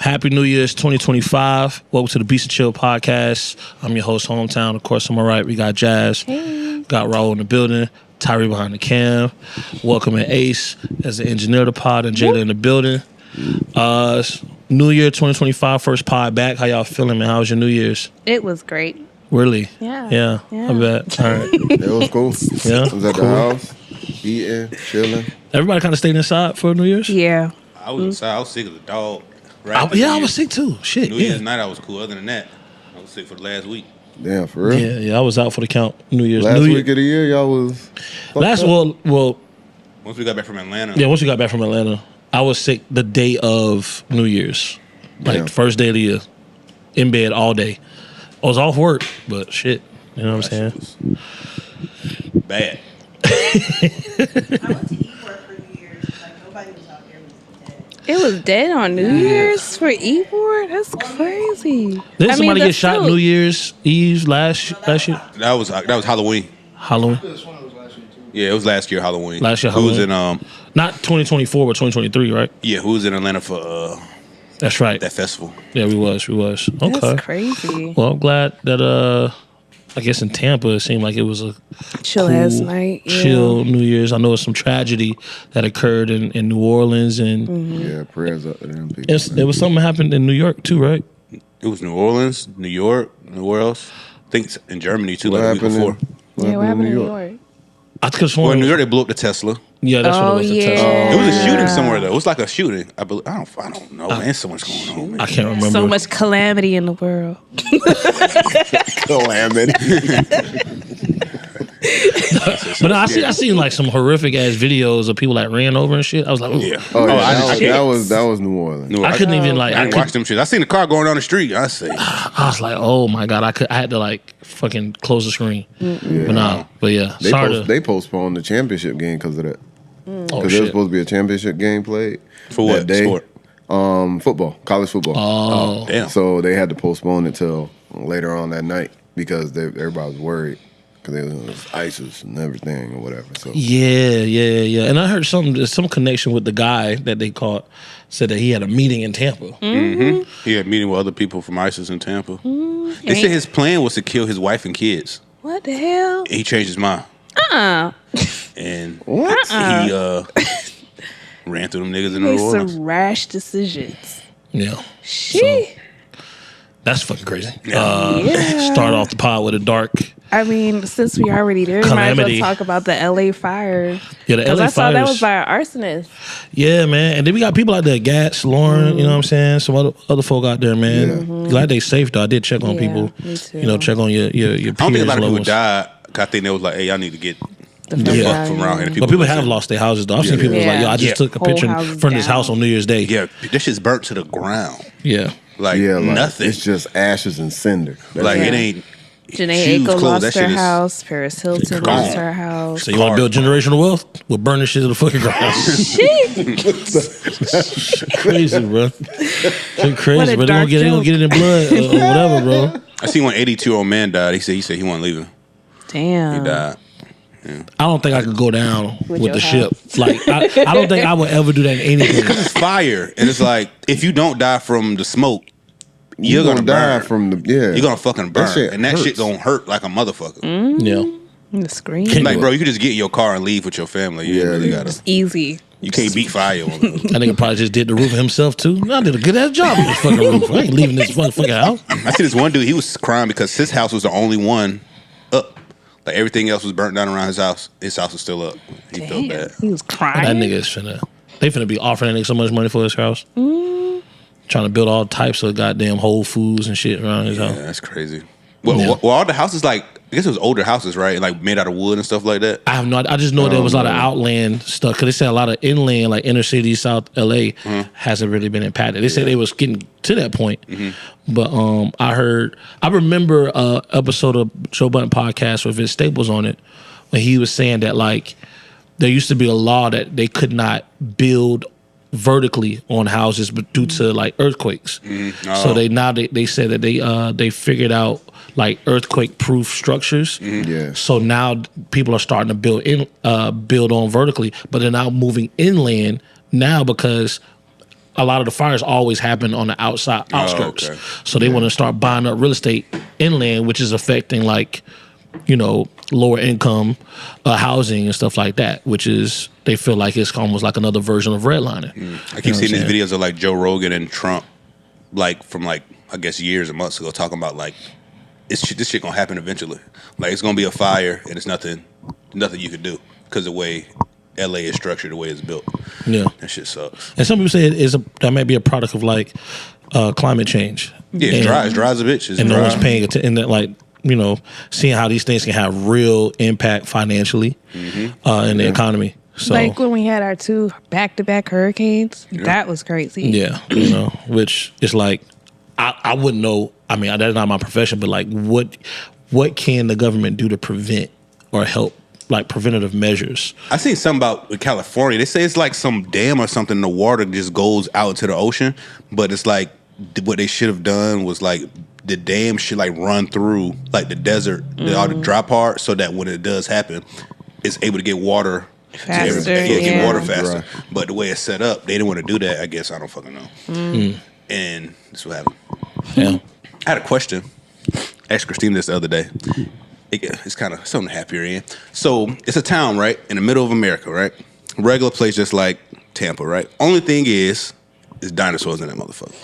Happy New Year's 2025. Welcome to the beatsnchill podcast. I'm your host, Hometown. Of course, on my right, we got Jazz. Hey. Got Raul in the building. Tyree behind the cam. Welcome in Ace as the engineer of the pod, and Gelo in the building. New Year 2025, first pod back. How y'all feeling, man? How was your New Year's? It was great. Really? Yeah. I bet. All right. It was cool. Yeah. I was at the house, eating, chilling. Everybody kind of stayed inside for New Year's? Yeah. I was inside. I was sick of the dog. I was sick too. Shit. New Year's night, I was cool. Other than that, I was sick for the last week. Damn, for real? Yeah, I was out for the count. New Year's. Last week of the year, y'all was... Well, Once we got back from Atlanta. yeah, once we got back from Atlanta, I was sick the day of New Year's. Like, Damn. the first day of the year. In bed all day. I was off work, but shit. You know what I'm saying? Bad. I went to E-Board for New Year's. Like, nobody was out there. It was dead on New Year's for E-Board? That's crazy. Didn't somebody get shot still- New Year's Eve last year? That was Halloween. Halloween? Yeah, it was last year Halloween. Last year Who was in Halloween. Not 2024, but 2023, right? Yeah, who was in Atlanta for That's right. that festival? Yeah, we was. Okay. That's crazy. Well, I'm glad that I guess in Tampa it seemed like it was a Chill ass night. Yeah. chill New Year's. I know it's some tragedy that occurred in New Orleans, and Yeah, prayers up to them people. it was something happened in New York too, right? It was New Orleans, New York, where else? I think it's in Germany too, What like the week happened before. Yeah, what happened in New York? I could have Well, sworn. in New York, they blew up the Tesla. Yeah, that's what it Oh, was. The yeah. Tesla. It was a Yeah. shooting somewhere though. It was like a shooting. I don't know, man. So much going on, man. I can't remember. So much calamity in the world. Calamity. But no, I seen like some horrific ass videos of people that ran over and shit. I was like, ooh. Yeah. Oh, yeah, I that was New Orleans. No, I couldn't even like. I didn't watch them shit. I seen the car going down the street. I say, I was like, oh my god, I had to like fucking close the screen. Yeah. But yeah, They, sorry. they postponed the championship game because of that. Oh Because there was shit. supposed to be a championship game played. for what? that day. Sport. Football, college football. Oh, Damn. So they had to postpone it till later on that night because everybody was worried because it was ISIS and everything or whatever. So yeah. And I heard some connection with the guy that they caught. Said that he had a meeting in Tampa. He had a meeting with other people from ISIS in Tampa. They said his plan was to kill his wife and kids. What the hell? And he changed his mind. And what? he ran through them niggas in New Made Orleans. some rash decisions. Yeah, Shit. that's fucking crazy. Yeah. Start off the pod with a dark. I mean, since we already there, we might as Calamity. well talk about the LA fire. Yeah, the 'Cause LA I saw that fires. was by an arsonist. Yeah, man. And then we got people out there, Gats, Lauren, you know what I'm saying? Some other folk out there, man. Glad they safe though. I did check on Yeah, people. me too. You know, check on your peers. I don't think a lot of people loved ones. died. 'Cause I think they was like, hey, y'all need to get the Yeah. fuck from around here. But people have lost their houses though. I've seen people was like, Yeah. yo, I just Yeah. took a Whole picture in house front of this down. house on New Year's Day. Yeah, this shit's burnt to the ground. Yeah. Like, Yeah, like nothing. it's just ashes and cinder. That's Like, it. it ain't. Janae shoes, Aiko clothes, lost that her shit is house. Paris Hilton gone. lost her house. So you want to build generational wealth? We'll burn this shit to the fucking ground. Crazy, bro. Shit crazy, What a bro. They dark gonna get it in blood or whatever, bro. I seen one 82-year-old man died. He said he wasn't leaving. Damn. He died. I don't think I could go down with your the house. ship. Like, I don't think I would ever do that in anything. It's fire, and it's like if you don't die from the smoke, you're gonna die burn. from the You're gonna fucking burn, shit and that hurts. shit gonna hurt like a motherfucker. Yeah. The screen. Can't Like, do bro, it. you could just get in your car and leave with your family. You Yeah, really yeah. gotta. Easy. You can't beat fire. On it. That nigga probably just did the roof himself too. I did a good ass job on this fucking roof. I ain't leaving this fucking house. I see this one dude. He was crying because his house was the only one up. Like everything else was burnt down around his house. His house was still up. He felt Damn. bad. He was That crying. nigga is finna be offering that nigga so much money for his house. Trying to build all types of goddamn Whole Foods and shit around his Yeah, house. that's crazy. Well, Yeah. all the houses, like, I guess it was older houses, right? Like made out of wood and stuff like that. I have no. I just know there was a lot of outland stuff because they said a lot of inland, like inner city South LA, hasn't really been impacted. They said they was getting to that point, but I remember a episode of Joe Budden podcast with Vince Staples on it when he was saying that like there used to be a law that they could not build vertically on houses but due to like earthquakes. So they said that they figured out like earthquake proof structures. Yeah. So now people are starting to build on vertically, but they're now moving inland now because a lot of the fires always happen on the outskirts. okay. So they want to start buying up real estate inland, which is affecting like, lower income housing and stuff like that, which is, they feel like it's almost like another version of redlining. I keep seeing these videos of like Joe Rogan and Trump, like from like, I guess years and months ago, talking about like, this shit gonna happen eventually. Like it's gonna be a fire and it's nothing you can do because the way LA is structured, the way it's built. Yeah. That shit sucks. And some people say that might be a product of like climate change. Yeah, it's dry. It's dry as a bitch. It's and dry. no one's paying attention. And that, like, seeing how these things can have real impact financially in the economy. So, Like when we had our 2 back-to-back hurricanes, that was crazy. yeah, which is like, I wouldn't know. I mean, that's not my profession, but like, what can the government do to prevent or help, like preventative measures? I seen something about in California. They say it's like some dam or something. The water just goes out into the ocean, but it's like what they should have done was like the dam should like run through like the desert, all the dry part, so that when it does happen, it's able to get water Faster, get water faster. Right. But the way it's set up, they didn't want to do that. I guess I don't fucking know. And that's what happened. Yeah. I had a question. I asked Christine this the other day. It's kind of something happier in. So it's a town, right, in the middle of America, right? Regular place, just like Tampa, right? Only thing is dinosaurs in that motherfucker.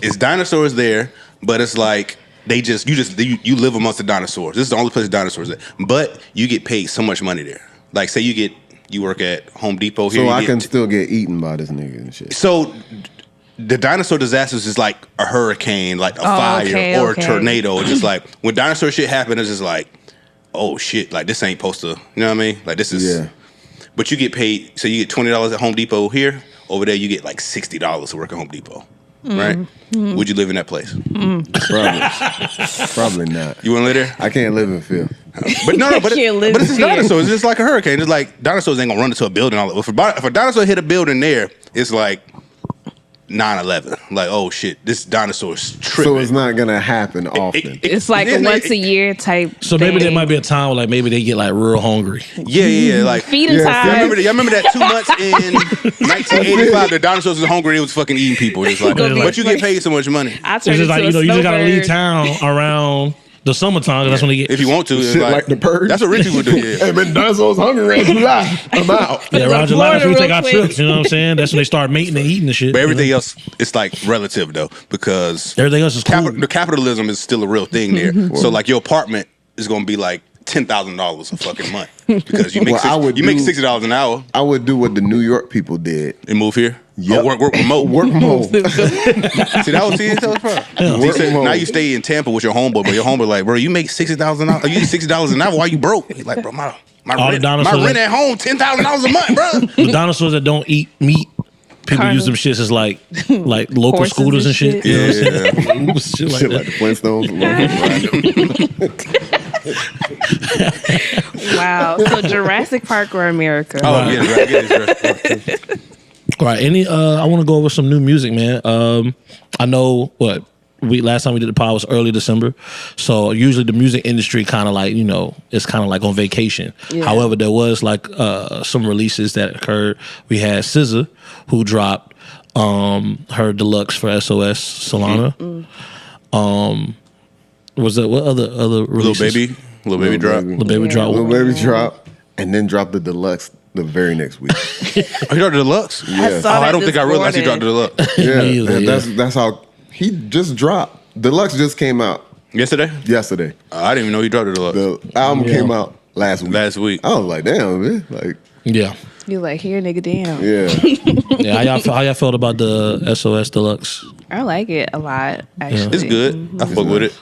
It's dinosaurs there, but it's like you live amongst the dinosaurs. This is the only place dinosaurs there, but you get paid so much money there. Like, say you work at Home Depot here. So I can still get eaten by this nigga and shit. So the dinosaur disasters is like a hurricane, like a fire or a tornado. It's just like when dinosaur shit happen, it's just like, oh shit, like this ain't supposed to, you know what I mean? Like this is, but you get paid. So you get $20 at Home Depot here. Over there, you get like $60 to work at Home Depot, right? Would you live in that place? Probably not. You want to live there? I can't live in fear. But no, but Can't live it's just in fear. dinosaurs. It's just like a hurricane. It's like dinosaurs ain't gonna run into a building. If a dinosaur hit a building there, it's like 9/11. Like, oh shit, this dinosaur's tripping. So it's not gonna happen often. It's like a once a year type. So maybe there thing. might be a time where like maybe they get like real hungry. Yeah. Like Feeding time. Y'all remember that 2 months in 1985? The dinosaurs was hungry. It was fucking eating people. It's like, Gonna be but you get like- paid so much money. I It's turned just into like, a you just gotta leave snowbird. town around the summertime. 'Cause that's when they get. If you want to, it's Shit like the purge. That's what rich people do. Yeah. Hey man, dinosaurs hungry in July. I'm out. Yeah, around July, that's when we Florida take our real quick. trips. You know what I'm saying? That's when they start mating and eating the shit. But everything else, it's like relative though, because Everything else is cool. the capitalism is still a real thing there. So like your apartment is gonna be like $10,000 a fucking month because you make you make $60 an hour I would do what the New York people did. and move here. Yep. Or work remote. Work from home. See, that was the problem. Work from home. Now you stay in Tampa with your homeboy, but your homeboy like, bro, you make $60,000 an hour. You get $60 an hour. Why you broke? He's like, bro, my All the rent, dinosaurs my rent at home $10,000 a month, bro. The dinosaurs that don't eat meat, people Carnivore. use them shits as like local Horses scooters and and shit. shit. You know what I'm saying? Yeah. Shit like Shit that. like the Flintstones. Wow. So Jurassic Park or America? Oh yeah, right. Yeah, All right, I want to go over some new music, man. I know last time we did the pod was early December, so usually the music industry kind of like it's kind of like on vacation. Yeah. However, there was like some releases that occurred. We had SZA who dropped her deluxe for SOS Solana. Was that what other releases? Little baby drop. Lil Baby Yeah. drop. Little baby drop, and then drop the deluxe the very next week. Oh, he dropped the deluxe. Yeah. saw I that don't this think I realized he dropped morning. the deluxe. Yeah, Me either, yeah. that's how he just dropped. Deluxe just came out Yesterday? yesterday. I didn't even know he dropped the deluxe. The album came out last week. Last week. I was like, damn, man. Like, Yeah. You like here, nigga? Damn. yeah. Yeah, how y'all felt about the SOS deluxe? I like it a lot. Actually, It's good. I fuck with it.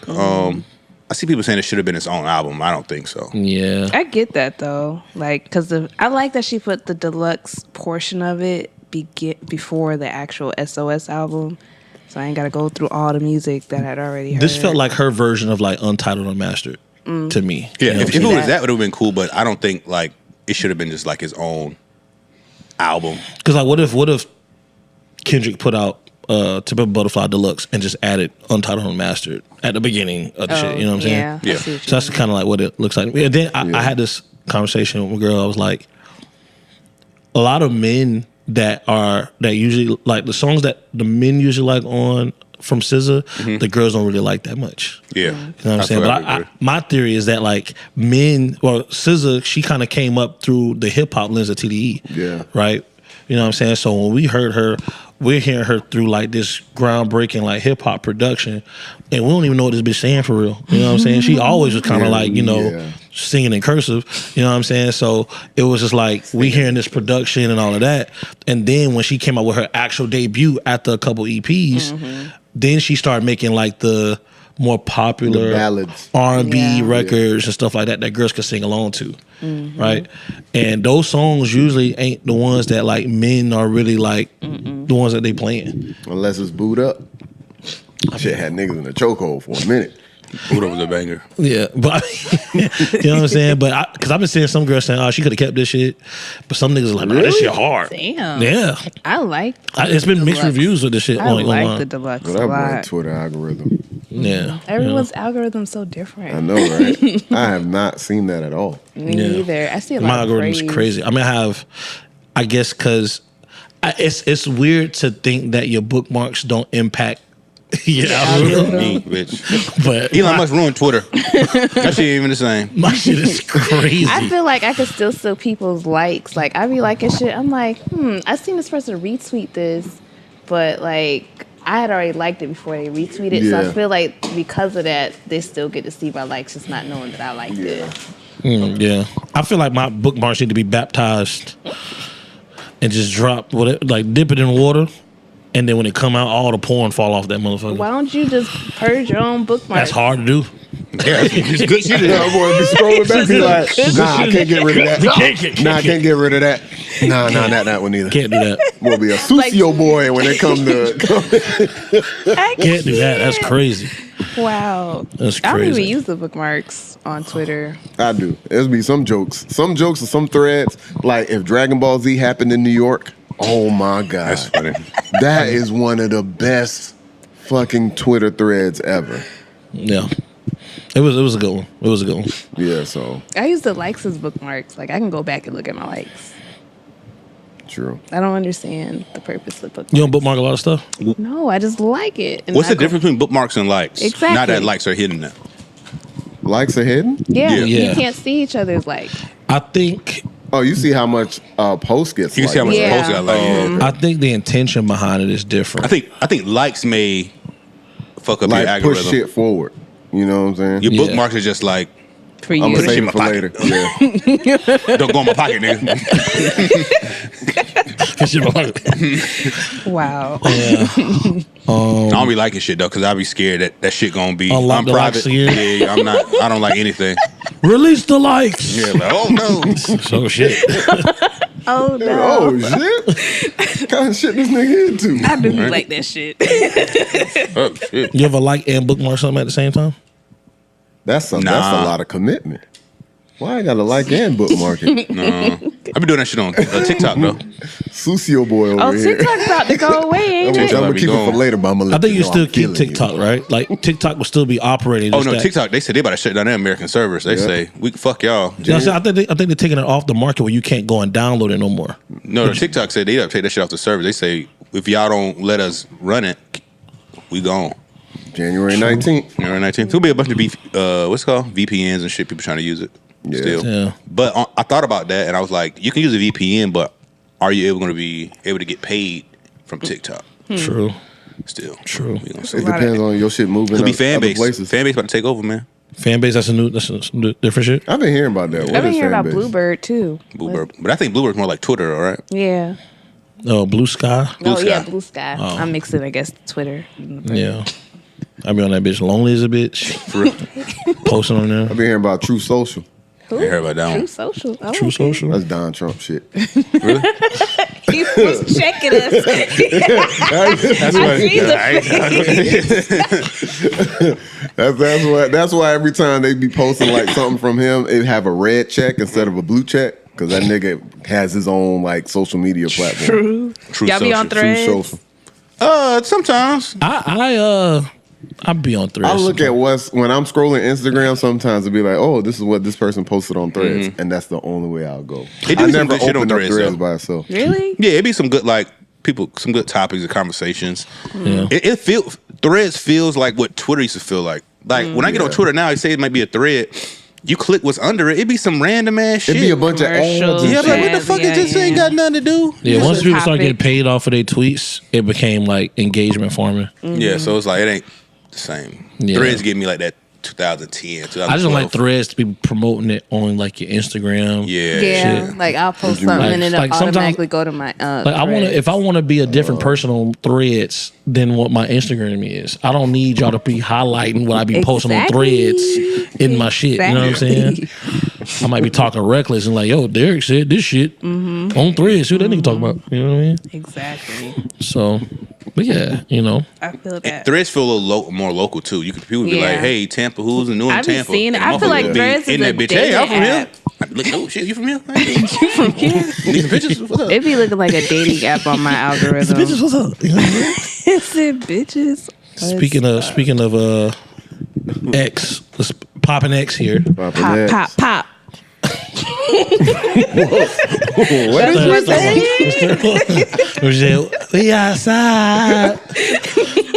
I see people saying it should have been its own album. I don't think so. Yeah. I get that though, like because I like that she put the deluxe portion of it before the actual SOS album, so I ain't got to go through all the music that I'd already heard. This felt like her version of like Untitled Unmastered to me. Yeah, You know if what it I'm saying? was that, it would have been cool. But I don't think like it should have been just like his own album. Because like, what if Kendrick put out To Pimp a Butterfly Deluxe and just added Untitled Unmastered at the beginning of the shit? You know what I'm saying? Yeah, Yeah. I see what So that's kind of like what it looks like. And then I had this conversation with my girl. I was like, a lot of men that usually like the songs that the men usually like on from SZA, the girls don't really like that much. Yeah. You know what I'm saying? But my theory is that like SZA, she kind of came up through the hip hop lens of TDE. Yeah. Right? You know what I'm saying? So when we heard her, we're hearing her through like this groundbreaking like hip hop production, and we don't even know what this bitch saying for real. You know what I'm saying? She always was kind of like, singing in cursive. You know what I'm saying? So it was just like we hearing this production and all of that. And then when she came out with her actual debut after a couple EPs, then she started making like the more popular ballads, R&B records and stuff like that girls could sing along to, right? And those songs usually ain't the ones that like men are really like the ones that they playing, unless it's booed up. Shit had niggas in a chokehold for a minute. Buddha was a banger. Yeah, but you know what I'm saying? But because I've been seeing some girls saying, "Oh, she could have kept this shit," but some niggas are like, "No, this shit hard." Damn. Yeah, I like. it's been mixed reviews with this shit. I like online. the Deluxe Well, a that lot. boy Twitter algorithm. Yeah, Everyone's algorithm's so different. I know, right? I have not seen that at all. Me neither. I see a lot my of algorithm's praise. crazy. I mean, I guess because it's weird to think that your bookmarks don't impact. Me, bitch. But Elon Musk ruined Twitter. That shit ain't even the same. my shit is crazy. I feel like I could still see people's likes. Like I be liking shit. I'm like, I seen this person retweet this, but like I had already liked it before they retweeted. So I feel like because of that, they still get to see my likes, just not knowing that I liked it. Yeah, I feel like my bookmarks need to be baptized and just drop like dip it in water, and then when it come out, all the porn fall off that motherfucker. Why don't you just purge your own bookmarks? That's hard to do. Yeah, it's good shit. That boy be scrolling back, be like, nah, I can't get rid of that. Nah, I can't get rid of that. Nah, that one either. Can't do that. We'll be a Sucio boy when it come to. Can't do that. That's crazy. Wow. That's I don't crazy. even use the bookmarks on Twitter. I do. There's be some jokes or some threads. Like if Dragon Ball Z happened in New York, oh my god, That's funny. that is one of the best fucking Twitter threads ever. Yeah, it was a good one. It was a good one. Yeah, so I use the likes as bookmarks. Like I can go back and look at my likes. true. I don't understand the purpose of bookmarks. You don't bookmark a lot of stuff. No, I just like it. And What's I the difference between bookmarks and likes? Exactly. Not that likes are hidden now. Likes are hidden? Yeah, Yeah. you can't see each other's like. I think Oh, you see how much post gets. You can see how much Yeah. posts got like. Yeah. I think the intention behind it is different. I think likes may fuck up your like algorithm. push shit forward. You know what I'm saying? Your Yeah. bookmarks are just like, For I'm you. gonna Put save it it for in later. my Yeah. don't go in my pocket, nigga. Wow. Yeah. I don't be liking shit though, cause I be scared that shit gonna be Unlock the private. likes again? Yeah, I'm not. I don't like anything. Release the likes. Yeah, like, oh no. So shit. Oh no. Oh shit! What kind of shit this nigga into? I do like that shit. Oh, shit. You ever like and bookmark something at the same time? That's a Nah. lot of commitment. Why I gotta like and bookmark it? No, I be doing that shit on TikTok though. Sucio boy over Oh, here. TikTok's about to go away, ain't I'm it? gonna be keep it gone. for later, but I'm gonna I let think you know still I'm keep feeling TikTok, you. right? Like TikTok will still be operating. Oh just no, that- TikTok. They said they about to shut down their American servers. They Yeah. say we fuck y'all. No, I think they're taking it off the market where you can't go and download it no more. No, TikTok said they got to take that shit off the server. They say if y'all don't let us run it, we gone. January 19th. January 19th. There'll be a bunch of what's it called VPNs and shit. People trying to use it. Yeah. Still. Yeah. But I thought about that and I was like, you can use a VPN, but are you going to be able to get paid from TikTok? True. Still. True. We gonna see. It depends on your shit moving. Could be other fan base. places. Fan base about to take over, man. Fan base, that's a new different shit. I've been hearing about that. What I've been is hearing fan about base? Bluebird too. Bluebird. But I think Bluebird's more like Twitter, all right? Yeah. Oh, Blue Sky. Oh Sky. yeah, Blue Sky. Oh. I'm mixing, I guess, Twitter. Yeah. I be on that bitch lonely as a bitch. For real. Posting on there. I've been hearing about True Social. Who? I heard about that True one. Social. Oh, True okay. Social. That's Don Trump shit. Really? He was checking us. That's That's why every time they be posting like something from him, it have a red check instead of a blue check because that nigga has his own like social media platform. True. True Y'all be Social. on True Threads? Social. Sometimes. I I'd be on Threads. I look at when I'm scrolling Instagram. Sometimes it'll be like, oh, this is what this person posted on Threads, and that's the only way I'll go. I never open up Threads by itself. Really? Yeah, it'd be some good some good topics and conversations. Yeah. Threads feels like what Twitter used to feel like. Like when I get on Twitter now, I say it might be a thread. You click what's under it, it'd be some random ass shit. It'd be a bunch of ads. Yeah, like what the fuck is this? Ain't got nothing to do. Yeah, once people start getting paid off of their tweets, it became like engagement farming. Yeah, so it's like it ain't the same. Yeah. Threads give me like that 2010, 2012. I just don't like Threads to be promoting it on like your Instagram. Yeah. Shit. Like I'll post something and it'll automatically go to my if I want to be a different person on Threads than what my Instagram is, I don't need y'all to be highlighting what I be posting on Threads in my shit. You know what I'm saying? I might be talking reckless and like, yo, Derek said this shit on Threads. Who that nigga talk about? You know what I mean? Exactly. So, but yeah, you know. I feel that. Threads feel a little more local too. People be like, hey, Tampa, who's new in Tampa? Seen it. I feel like Threads is that bitch. Hey, I'm from here. Look, oh shit, you from here? You from here? Need some pictures? What's up? It be looking like a dating app on my algorithm. Bitches, what's up? You know what I mean? Is it bitches? Speaking of X, let's popping X here. Pop. What is saying? We outside.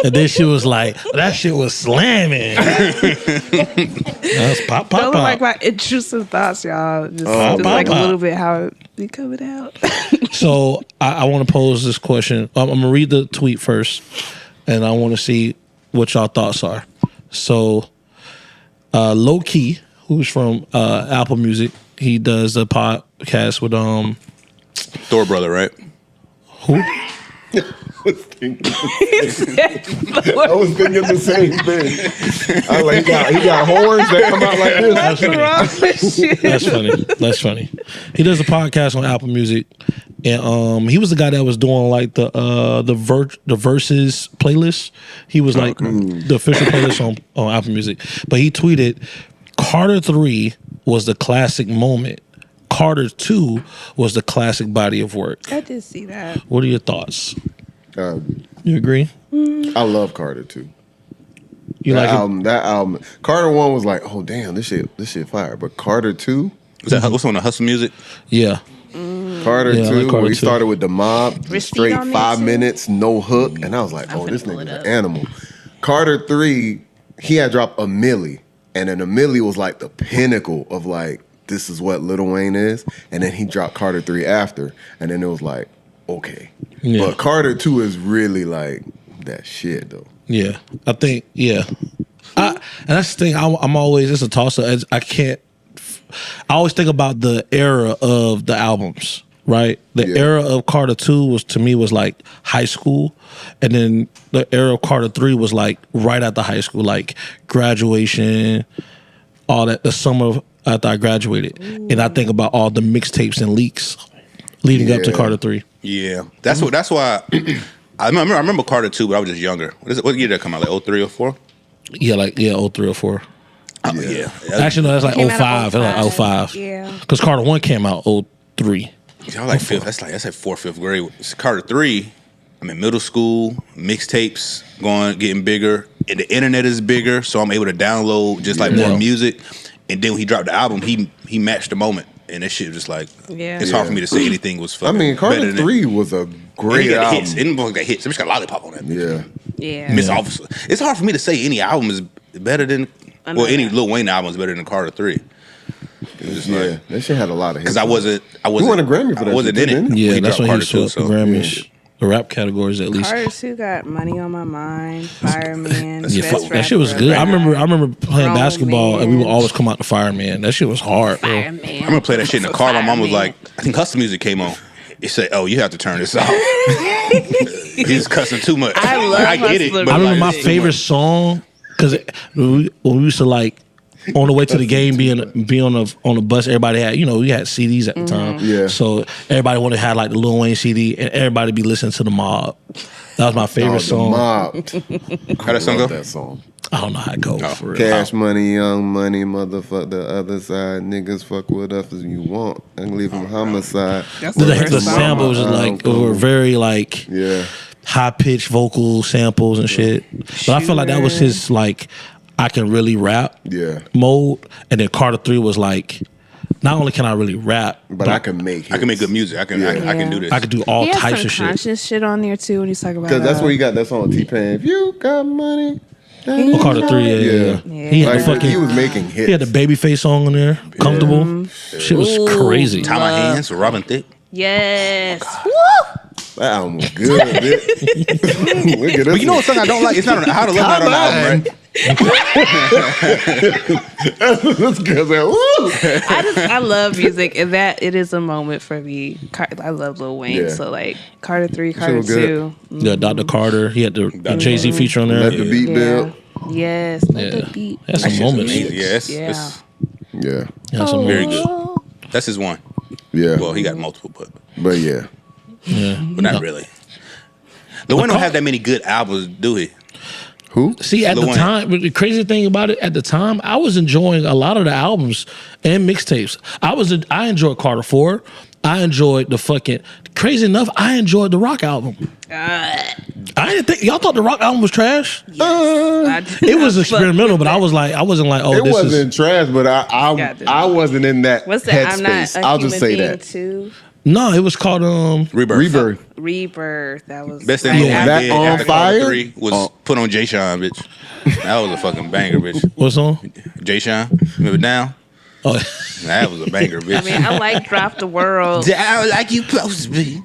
And then she was like, that shit was slamming. That's pop. Those are like my intrusive thoughts, y'all. Just like a little bit how it be coming out. So I want to pose this question. I'm going to read the tweet first, and I want to see what y'all thoughts are. So Low Key, who's from Apple Music, he does a podcast with Thor brother, right? Who? I was thinking the same thing. I was like, he got horns that come out like this. That's funny. He does a podcast on Apple Music, and he was the guy that was doing like the Versus playlist. He was like the official playlist on Apple Music. But he tweeted, Carter 3 was the classic moment. Carter 2 was the classic body of work. I did see that. What are your thoughts? You agree? I love Carter 2. You that like album? That album. Carter 1 was like, oh damn, this shit fire. But Carter 2, What's on the Hustle Music? Yeah. Carter 2, like Carter where he 2. started with the mob, Receipt straight on 5 that, minutes, no hook, and I was like, oh, this nigga's an animal. Carter 3, he had dropped a milli, and then a milli was like the pinnacle of like, this is what Lil Wayne is, and then he dropped Carter 3 after, and then it was like, okay. Yeah. But Carter 2 is really like that shit though. Yeah. I think, yeah. And that's the thing, I'm always, it's a toss-up. I always think about the era of the albums, right? The era of Carter 2 was like high school, and then the era of Carter 3 was like right after high school, like graduation, all that, the summer after I graduated. And I think about all the mixtapes and leaks leading up to Carter 3. Yeah. That's why I remember Carter 2, but I was just younger. What year did that come out? Like 03 or 04? Yeah, 03 or 4. Yeah. Actually, no, that's like Came out 05. of That's like 05. Yeah. Because Carter 1 came out 03. I was like fifth. That's like 4th, 5th grade. Carter 3, I'm in middle school, mixtapes getting bigger, and the internet is bigger, so I'm able to download just like more music. And then when he dropped the album, he matched the moment. And that shit was just like, it's hard for me to say anything was fucking better Carter than 3 was a great album. Hits. It got hits. It just got Lollipop on that. Yeah. Miss Officer. It's hard for me to say any album is better than, any Lil Wayne album is better than Carter 3. It was just like, that shit had a lot of hits. because I wasn't. You won a Grammy for that. I wasn't shit, in it. didn't you? Yeah, that's when he Carter was up the Grammys. The rap categories at least. Carter 2 got Money on My Mind, Fireman. Yeah, Best that shit was Rapper good. I Alive. remember playing Grown basketball and we Man. would always come out to Fireman. That shit was hard, bro. Fireman. I remember playing that shit in the car. My mom was like, I think Hustle Music came on. It said, "Oh, you have to turn this off. He's cussing too much." I love I get it. Hustler But I remember my it's too favorite much. song because when we used to like on the way to the game, be on the bus. Everybody had, we had CDs at the time. Yeah. So everybody wanted to have like the Lil Wayne CD, and everybody be listening to the Mob. That was my favorite song. Mob. How that song go? That song. I don't know how it goes. For real. Cash money, young money, motherfucker. The other side, niggas fuck with us as you want. I can leave them homicide. That's The the first song. sample was just like, we were very like, Yeah. high pitched vocal samples and shit. But I feel like that was his like I can really rap mode, and then Carter 3 was like. Not only can I really rap, but I can make hits. I can make good music. I can do this. I can do all types of shit. Conscious shit on there too when he's talking about. Because that's where you got that song with T-Pain. If you got money. Carter 3, yeah. He had he was making hits. He had the Babyface song on there. Comfortable. Shit was crazy. Tie My Hands with Robin Thicke. Yes. Woo! That album was good, bitch. But you know what song I don't like? It's not How to Love Not on the album, right? This girl's like, woo! I love music, and that it is a moment for me. I love Lil Wayne, so like Carter 3, Carter 2. Yeah, Dr. Carter. He had the Jay-Z feature on there. Let the beat build. Yes, let the beat. That's some moments. Yeah. That's some very good. That's his one. Yeah. Well, he got multiple, but yeah. But not really. Lil Wayne don't have that many good albums, do he? Who? See, at the time, the crazy thing about it, at the time, I was enjoying a lot of the albums and mixtapes. I enjoyed Carter 4. I enjoyed the fucking crazy enough. I enjoyed the Rock album. I didn't think y'all thought the Rock album was trash. Yes, it was experimental, but I wasn't like, oh, it this wasn't trash. But I wasn't in that. What's that? I'm not. I'll just say that. Too. No, it was called Rebirth. That was best thing that did on fire 3 was put on Jay Sean, bitch. That was a fucking banger, bitch. What song? Jay Sean, remember Down? Oh, that was a banger, bitch. I mean, I like Drop the World. Down like you supposed to be.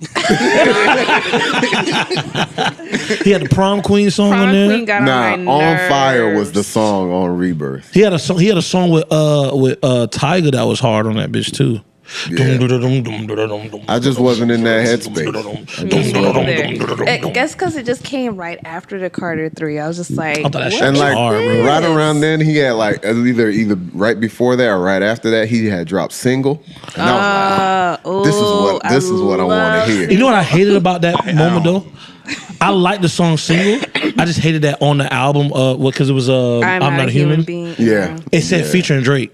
He had the Prom Queen song on there. Queen got on Fire was the song on Rebirth. He had a song with Tyga that was hard on that bitch too. Yeah. I just wasn't in that headspace. I guess because it just came right after the Carter 3. I was just like, and like right around then, he had like either right before that or right after that, he had dropped Single. And I was like, this is what I want to hear. You know what I hated about that moment though? I liked the song Single. I just hated that on the album because it was I'm Not a Human being. Yeah. It said featuring Drake.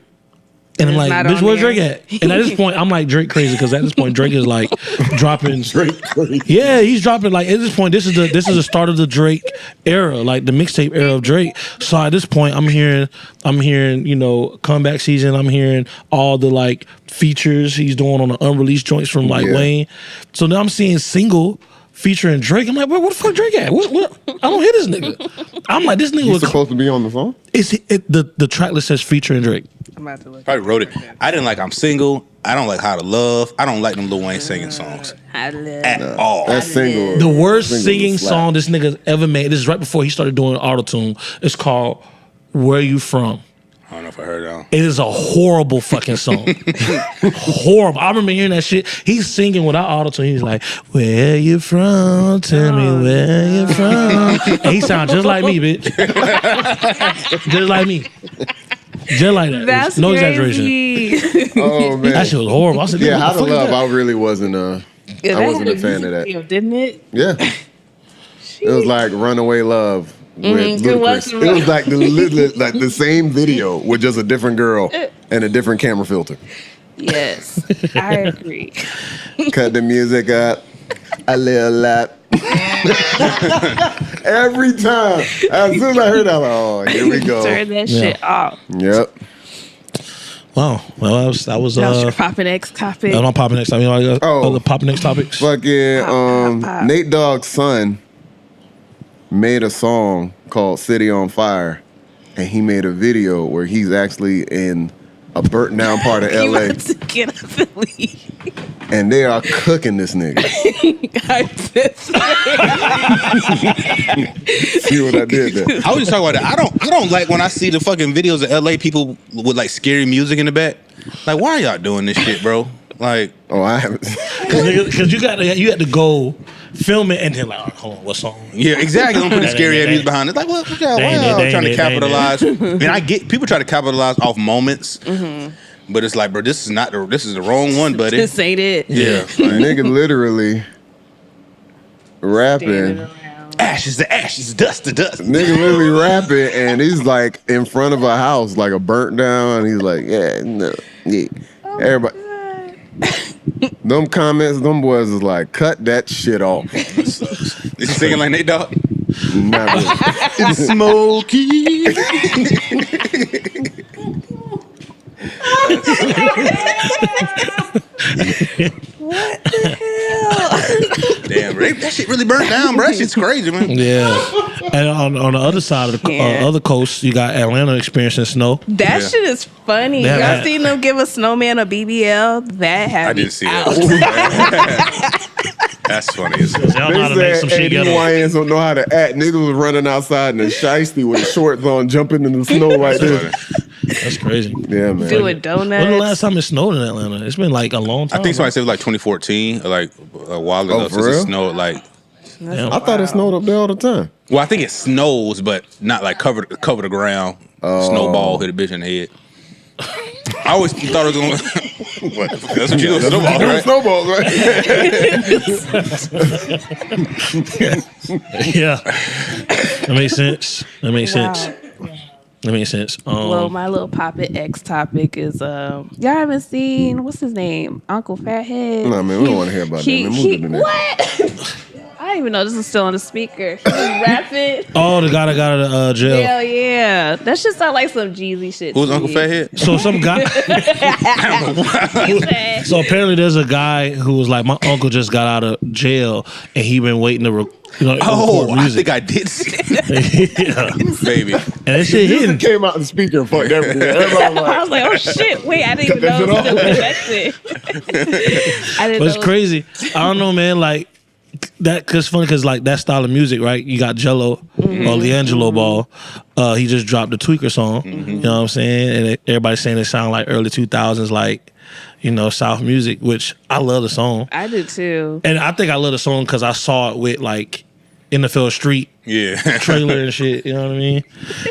And I'm like, bitch, where's Drake at? And at this point, I'm like Drake crazy because at this point, Drake is like dropping. Drake crazy. Yeah, he's dropping like at this point. This is the start of the Drake era, like the mixtape era of Drake. So at this point, I'm hearing, comeback season. I'm hearing all the like features he's doing on the unreleased joints from like Wayne. So now I'm seeing Single featuring Drake. I'm like, where the fuck Drake at? What? I don't hear this nigga. I'm like, this nigga was supposed to be on the song. The track list says featuring Drake. I'm about to look. Probably wrote it. I didn't like I'm Single. I don't like How to Love. I don't like them Lil Wayne singing songs at all. That's Single. The worst singing song this nigga's ever made. This is right before he started doing autotune. It's called "Where You From." I don't know if I heard that. It is a horrible fucking song. Horrible. I remember hearing that shit. He's singing without autotune. He's like, "Where you from? Tell me where you from." And he sounds just like me, bitch. Just like me. Just like that. That's no crazy. exaggeration. Oh man, that shit was horrible. I said, How to Love. I really wasn't. I wasn't a fan of that. Didn't it? Yeah. It was like Runaway Love with Ludacris. It was like the same video with just a different girl and a different camera filter. Yes, I agree. Cut the music up a little lot. Every time. As soon as I heard that, I'm like, oh, here we go. Turn that shit off. Yep. Wow. Well, that was your Poppin' X topic. I'm Poppin' X. I mean, the Poppin' X topics. Fucking Nate Dogg's son made a song called City on Fire, and he made a video where he's actually in a burnt down part of LA. He wants to get up and leave. And they are cooking this nigga. See what I did there? I was just talking about that. I don't like when I see the fucking videos of LA people with like scary music in the back. Like, why are y'all doing this shit, bro? Like, I haven't. Because you had to go film it and then like, hold on, what song? Yeah, exactly. I'm putting scary music behind it. Like, why y'all trying to capitalize? And I get people try to capitalize off moments. Mm-hmm. But it's like, bro, this is the wrong one, buddy. This ain't it. Yeah. Nigga literally rapping. Ashes to ashes, dust to dust. Nigga literally rapping and he's like in front of a house, like a burnt down. And he's like, everybody. Them comments, them boys is like, cut that shit off. Is she singing like Nate Dogg? Not really. It's Smokey. What the hell? Damn, bro. That shit really burnt down, bro. That shit's crazy, man. Yeah. And on the other side of the other coast, you got Atlanta experiencing snow. That shit is funny. Yeah. Y'all seen them give a snowman a BBL? That had I me didn't see out. that. That's funny as hell. Y'all know how to make some shit together. NYNs don't know how to act. Niggas was running outside in a shiesty with shorts on, jumping in the snow right there. That's crazy. Yeah, man. Doing donuts. When the last time it snowed in Atlanta? It's been like a long time. I think somebody said it was like 2014, or like a while ago, Oh, for since it real? snowed. Like, Damn. I thought it snowed up there all the time. well, I think it snows, but not like cover the ground. Snowball hit a bitch in the head. I always thought it was going. What? That's what you do, snowball, right? Snowballs, right? Yeah. That makes sense. That makes Wow. sense. That makes sense. Well, my little Poppet X topic is y'all haven't seen what's his name? Uncle Fathead. Nah, man, we don't want to hear about that. Man, move to the next. What? I didn't even know this was still on the speaker. He was rapping. Oh, the guy that got out of jail. Hell yeah. That shit sound like some Jeezy shit. Who's to Uncle me. Fathead? So some guy. He said, So apparently, there's a guy who was like, my uncle just got out of jail, and he been waiting to record Oh, I music. think I did see that, Yeah. baby. And that shit hitting. Came out the speaker and fucked everything. Everybody was I like, was like, oh shit, wait, I didn't even know it was still connected. I didn't But it's know. crazy. I don't know, man. Like that, cause funny, cause like that style of music, right? You got Gelo or D'Angelo Ball. He just dropped the Tweaker song. You know what I'm saying? And everybody's saying it sound like early 2000s, like South music, which I love the song. I do too. And I think I love the song because I saw it with like NFL Street Yeah. trailer and shit. You know what I mean?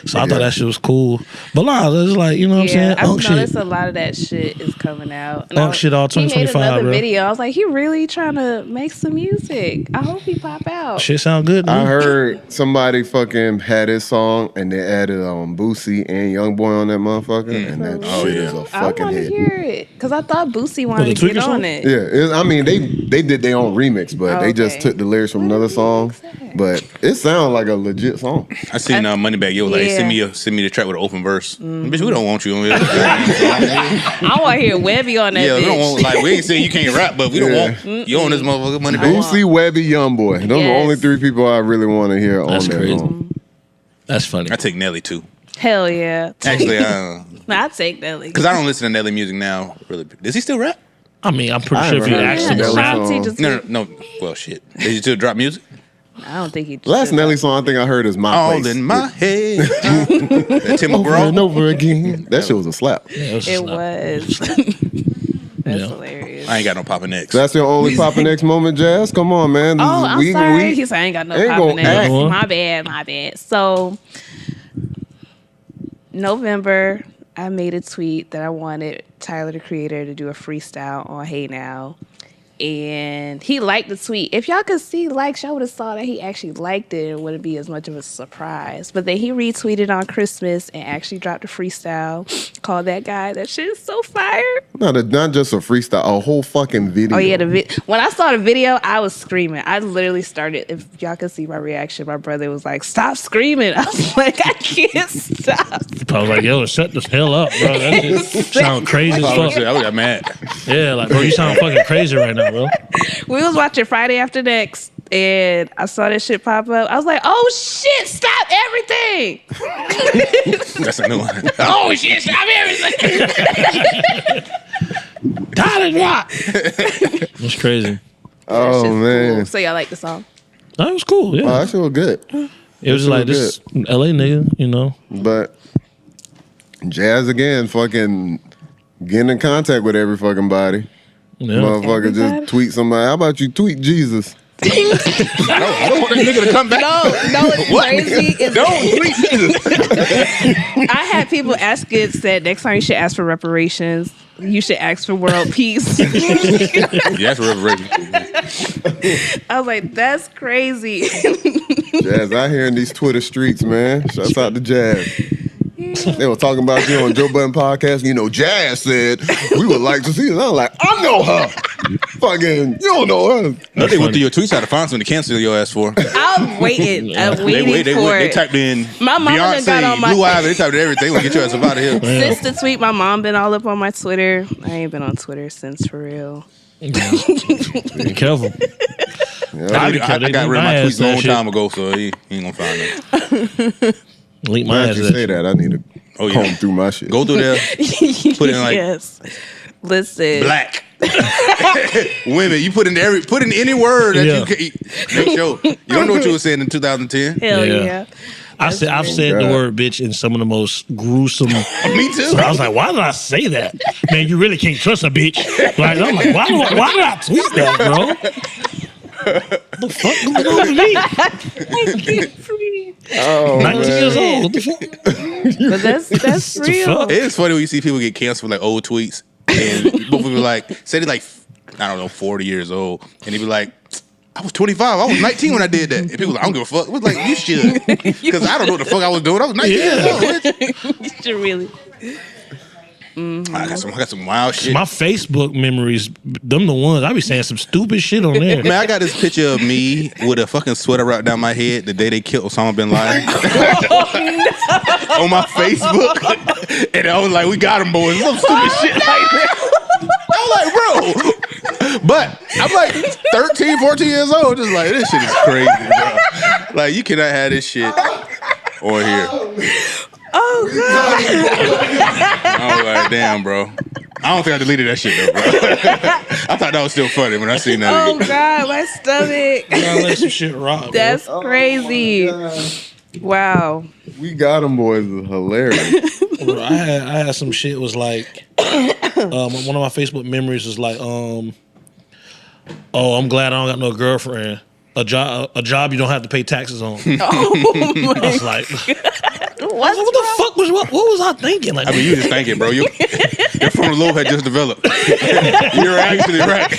So I thought that shit was cool. But nah, it's like, you know what I'm saying? I've Unk noticed shit. a lot of that shit is coming out. And Unk shit all He made 2025, another bro. video. I was like, he really trying to make some music. I hope he pop out. Shit sound good. I Man. heard somebody fucking had his song and they added Boosie and Youngboy on that motherfucker, and that shit is a I fucking want to hit. hear it because I thought Boosie wanted the to get Tweaker on song? it. Yeah, I mean they did their own remix, but they just Okay. took the lyrics from another song. But it sounds like a legit song. I seen Moneybagg Yo like, Yeah. send me the track with an open verse. Bitch, we don't want you on here. I want to hear Webby on that Yeah, bitch. we don't want, like, we ain't saying you can't rap, but we don't want you on this motherfucker Moneybagg. Boosie, Webby, Youngboy. Those are the Yes. only three people I really want to hear That's on that crazy. song. That's funny. I take Nelly too. Hell yeah. Actually, I'd take Nelly. because I don't listen to Nelly music now. Really, does he still rap? I mean, I'm pretty I sure if you haven't asked heard him that to rap, song. Just, No. Well, shit. Does he still drop music? I don't think he. Last Nelly song I think I heard is My All Place. in my head. That Tim Over and McGraw. over again. That shit was a slap. yeah, it was. It a slap. was. That's Yeah. hilarious. I ain't got no popping next. That's your only Poppin' X moment, Jazz? Come on, man. Oh, I'm We- sorry. we- He said I ain't got no ain't popping gonna X. act. My bad. So November, I made a tweet that I wanted Tyler the Creator to do a freestyle on Hey Now. And he liked the tweet. If y'all could see likes, y'all would have saw that he actually liked it. It wouldn't be as much of a surprise. But then he retweeted on Christmas and actually dropped a freestyle called That Guy. That shit is so fire. Not just a freestyle, a whole fucking video. Oh yeah, when I saw the video, I was screaming. I literally started. If y'all could see my reaction, my brother was like, "Stop screaming!" I was like, "I can't stop." I was like, yo, shut the hell up, bro. That shit sound crazy as I fuck. got mad. Yeah, like, bro, you sound fucking crazy right now, bro. We was watching Friday After Next, and I saw that shit pop up. I was like, "Oh shit! Stop everything!" That's a new one. Oh shit! Stop everything! Tyler Rock. It's crazy. Oh, Shit's man. cool. So y'all like the song? That was cool, yeah. Oh, that shit was good. It was shit like was this LA nigga, But Jazz again, fucking getting in contact with every fucking body. Yeah. Motherfucker Everybody? just tweet somebody. How about you tweet Jesus? I don't want that nigga to come back. No, it's crazy. It's Don't tweet. I had people asking, said next time you should ask for reparations. You should ask for world peace. Yeah, that's reverend. I was like, that's crazy. Jazz out here in these Twitter streets, man. Shouts out to Jazz. They were talking about you on Joe Budden podcast. You know, Jazz said we would like to see it. I was like, I know her. Fucking, you don't know. No, they went through your tweets how to find something to cancel your ass for. I'm waiting. I'm waiting for They it. typed in My mama done got on Beyonce, my Blue Ivy. They typed in everything. We'll get your ass up out of here. since the tweet. My mom been all up on my Twitter. I ain't been on Twitter since for real. Be careful. I got rid of my tweets a long time ago, so he ain't gonna find them. Link my Why ass. did you say that? I need to comb through my shit. Go through there. Put in like yes. Listen. black women. You put in any word that you can. Make sure you don't know what you were saying in 2010. Hell yeah. I've said the word bitch in some of the most gruesome. Me too. So I was like, why did I say that? Man, you really can't trust a bitch. Like, I'm like, why did I tweet that, bro? What the fuck going on with me? 19 years old. What the fuck? But that's real. It is funny when you see people get canceled for like old tweets, and both people like say they like I don't know 40 years old, and they be like, I was 25, I was 19 when I did that, and people like I don't give a fuck. It was like you should, because I don't know what the fuck I was doing. I was 19 years old. You should really. I got some wild shit. My Facebook memories, them the ones. I be saying some stupid shit on there. Man, I got this picture of me with a fucking sweater wrapped down my head the day they killed Osama bin Laden on my Facebook, and I was like, "We got him, boys." Some stupid shit like that. I was like, bro, but I'm like 13, 14 years old, just like this shit is crazy, bro. Like you cannot have this shit on here. Oh god. I was like, damn, bro. I don't think I deleted that shit though, bro. I thought that was still funny when I seen that. Oh again. god, my stomach. Gotta let some shit rock. That's crazy. Wow. We got them boys is hilarious. Bro, I had some shit was like one of my Facebook memories was like oh, I'm glad I don't got no girlfriend. A job you don't have to pay taxes on. Oh I was like, what the fuck what was I thinking? Like, I mean, you just thinking, bro. Your frontal lobe had just developed. You're actually right.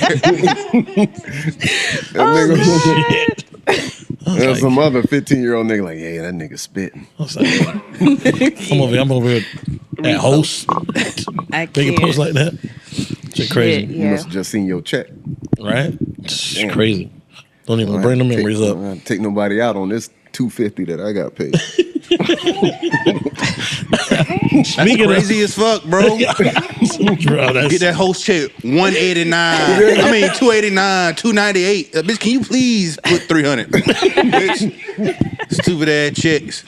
There's some other 15-year-old nigga like, yeah, that nigga spitting. I was like, I'm over here at host making posts like that. Shit crazy. You must have just seen your check. Right? It's crazy. Don't even bring the memories up. I take nobody out on this $250 that I got paid. That's crazy as fuck, bro. Get that host check 189. I mean 289, 298. Bitch, can you please put 300? Bitch, stupid ass chicks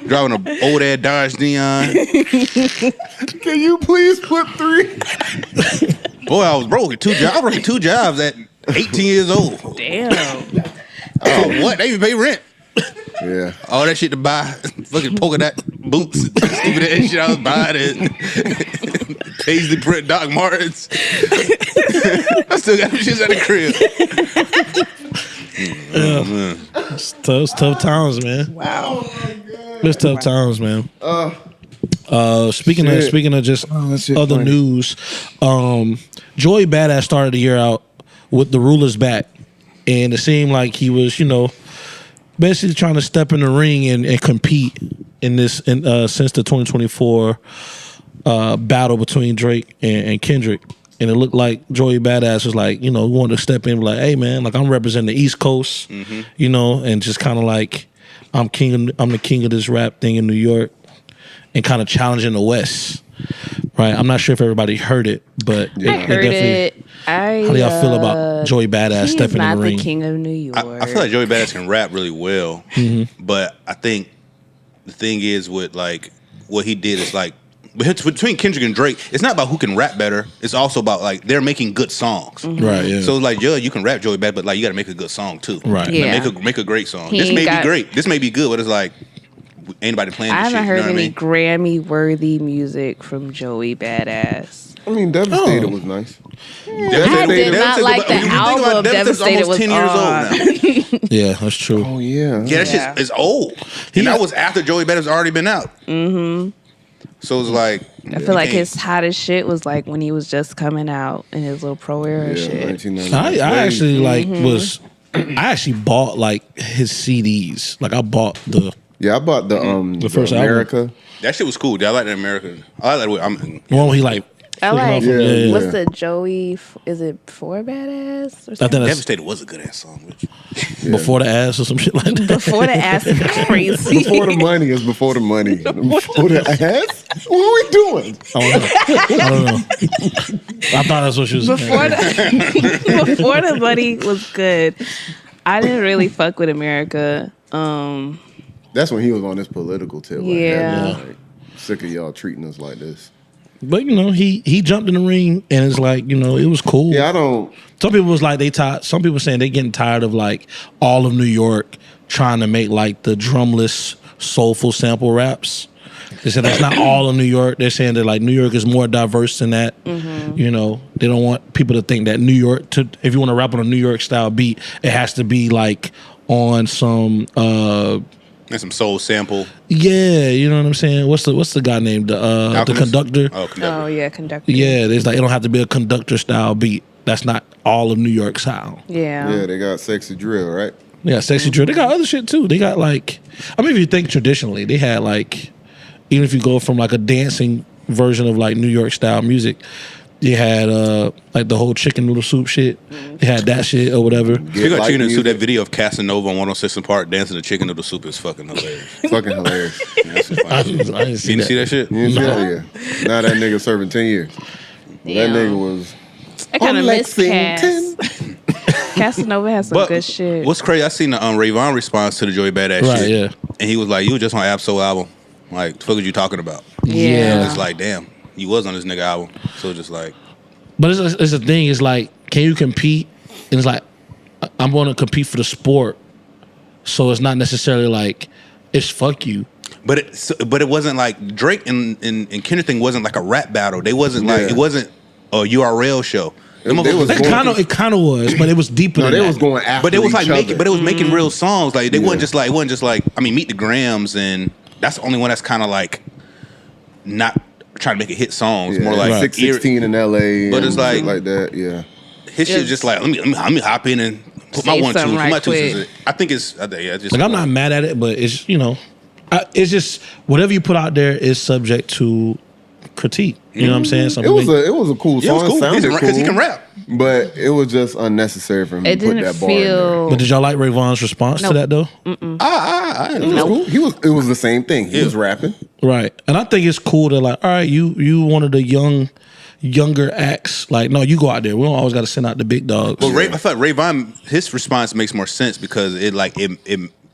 driving an old ass Dodge Neon. Can you please put 3? Boy, I was broke at 2 jobs. I was working 2 jobs at 18 years old. Damn. Oh, what? They even pay rent. Yeah. All that shit to buy fucking polka dot boots, stupid ass shit I was buying it. Paisley print Doc Martens. I still got them shits at the crib. It's tough times, man. Wow. It's tough times, man. Speaking of just other funny. news, Joey Badass started the year out with the rulers back, and it seemed like he was, basically trying to step in the ring and compete in this since the 2024 battle between Drake and Kendrick. And it looked like Joey Badass was like, wanted to step in, like, hey man, like I'm representing the East Coast, and just kind of like I'm the king of this rap thing in New York, and kind of challenging the West. Right, I'm not sure if everybody heard it, but I heard it. How do y'all feel about Joey Badass stepping in the ring? He's not the king of New York. I feel like Joey Badass can rap really well, but I think the thing is with like what he did is like between Kendrick and Drake, it's not about who can rap better. It's also about like they're making good songs, right? Yeah. So like, you can rap Joey Badass, but like you got to make a good song too, right? Yeah. Like, make a great song. This may be great. This may be good, but it's like ain't nobody playing. I this haven't shit, heard any Grammy-worthy music from Joey Badass. I mean, Devastated was nice. I did not like the album. Devastated was 10 years old now. Yeah, that's true. Oh yeah. Yeah, that shit is old. And that was after Joey Badass already been out. Mm-hmm. So it's like I feel like his hottest shit was like when he was just coming out in his little pro era shit. 1999. I actually I actually bought like his CDs. Like I bought the the first first America. album. That shit was cool. Dude. I like that American. I like that way. The one where he like I like. Yeah. What's the Joey? Is it For Badass? Or I think something? that's Devastated was a good ass song. Bitch. before the ass or some shit like that. Before the ass is crazy. Before the money is before the money. Before the ass? What are we doing? I don't know. I thought that's what she was saying. Before the money was good. I didn't really fuck with America. That's when he was on this political tip. Yeah. Like, sick of y'all treating us like this. But he jumped in the ring and it's like, it was cool. Yeah, I don't. Some people was like they tired. Some people saying they getting tired of like all of New York trying to make like the drumless soulful sample raps. They said that's not all of New York. They're saying that like New York is more diverse than that. Mm-hmm. They don't want people to think that New York. If you want to rap on a New York style beat, it has to be like on some. And some soul sample. Yeah, you know what I'm saying. What's the guy named the conductor? Oh, conductor. Oh yeah, conductor. Yeah, there's like it don't have to be a conductor style beat. That's not all of New York style. Yeah. Yeah, they got sexy drill, right? Yeah, sexy drill. They got other shit too. They got like, if you think traditionally, they had like, even if you go from like a dancing version of like New York style music, they had like the whole chicken noodle soup shit. They had that shit or whatever. You got chicken noodle soup. That video of Casanova on 106 and Park dancing to chicken noodle soup is fucking hilarious. Fucking hilarious. I didn't see You didn't see that shit? You didn't see that? Yeah. Now that nigga serving 10 years. Damn. That nigga was. I kind of on miss Lexington. Cass. Casanova has some good shit. What's crazy? I seen the Ray Vaughn response to the Joey Badass Right, shit. yeah. And he was like, "You were just on Absol album. Like, the fuck are you talking about?" Yeah. It's like, damn, you was on this nigga album. So just like, But it's a thing. It's like, can you compete? And it's like, I'm going to compete for the sport. So it's not necessarily like, it's fuck you. but it wasn't like Drake and Kendrick thing wasn't like a rap battle. They wasn't like it wasn't a URL show. They was It kind of was, but it was deeper. No, than they that. was going after. But it was like each other. but it was making real songs. Like they wasn't just like I mean, Meet the Grams, and that's the only one that's kind of like not trying to make a hit song. It's more like 616 in LA, But it's and shit like- like that. Yeah, his shit just like let me hop in and put my Say 1 2. something My right 2 quick. is I think it's just Like, I'm not mad at it, but it's, it's just whatever you put out there is subject to critique. You know what I'm saying? it was a cool Yeah, it song. was cool Sounded because he cool, can rap. but it was just unnecessary for him It to put didn't that bar in there. feel. But did y'all like Ray Vaughn's response to that though? It was cool. It was the same thing. He was rapping. Right. And I think it's cool to like, all right, you one of the younger acts. Like, no, you go out there. We don't always got to send out the big dogs. Well, I thought Ray Vaughn, his response makes more sense because it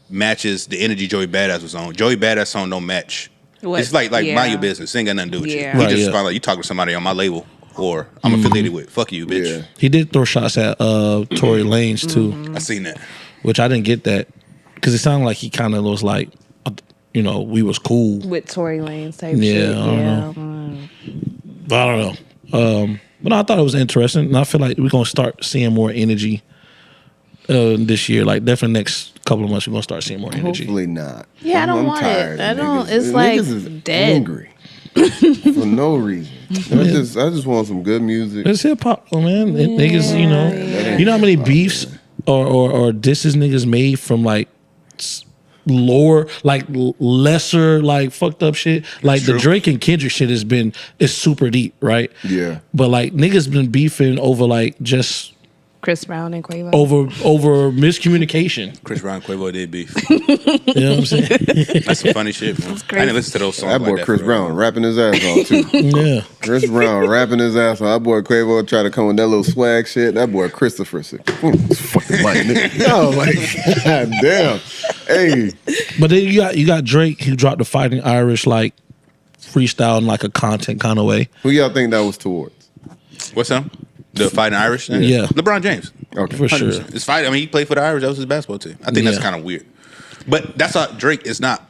matches the energy Joey Badass was on. Joey Badass song don't match. What? It's like Yeah. mind your business. It ain't got nothing to do with Yeah. you. He Right, just yeah. respond like you talking to somebody on my label or I'm affiliated with. Fuck you, bitch. Yeah. He did throw shots at Tory Lanez too, I seen that. which I didn't get that because it sounded like he kind of was like, we was cool. With Tory Lanez type Yeah, shit. I don't know. But I don't know. But I thought it was interesting, and I feel like we're gonna start seeing more energy this year. Like definitely next couple of months, we're gonna start seeing more energy. Hopefully not. Yeah, I don't I'm want tired it. I of don't. niggas. It's Niggas like is dead. angry for no reason. I just want some good music. It's hip hop, man. Niggas, you know how many beefs or disses niggas made from like lower, like lesser, like fucked up shit. Like the Drake and Kendrick shit is super deep, right? Yeah. But like niggas been beefing over like just Chris Brown and Quavo. over miscommunication. Chris Brown and Quavo did beef. You know what I'm saying? That's some funny shit, man. I didn't listen to those songs. That boy like that Chris for Brown rapping his ass off too. Yeah. Chris Brown rapping his ass off. That boy Quavo try to come with that little swag shit. That boy Christopher said, fucking mic, nigga. Oh my god damn. Hey. But then you got Drake who dropped the Fighting Irish like freestyle in like a content kind of way. Who y'all think that was towards? What's up? The Fighting Irish? Thing? Yeah. LeBron James. Okay. For sure. 100%. It's fight. I mean, he played for the Irish. That was his basketball team. I think that's Yeah. kind of weird. But that's how Drake is not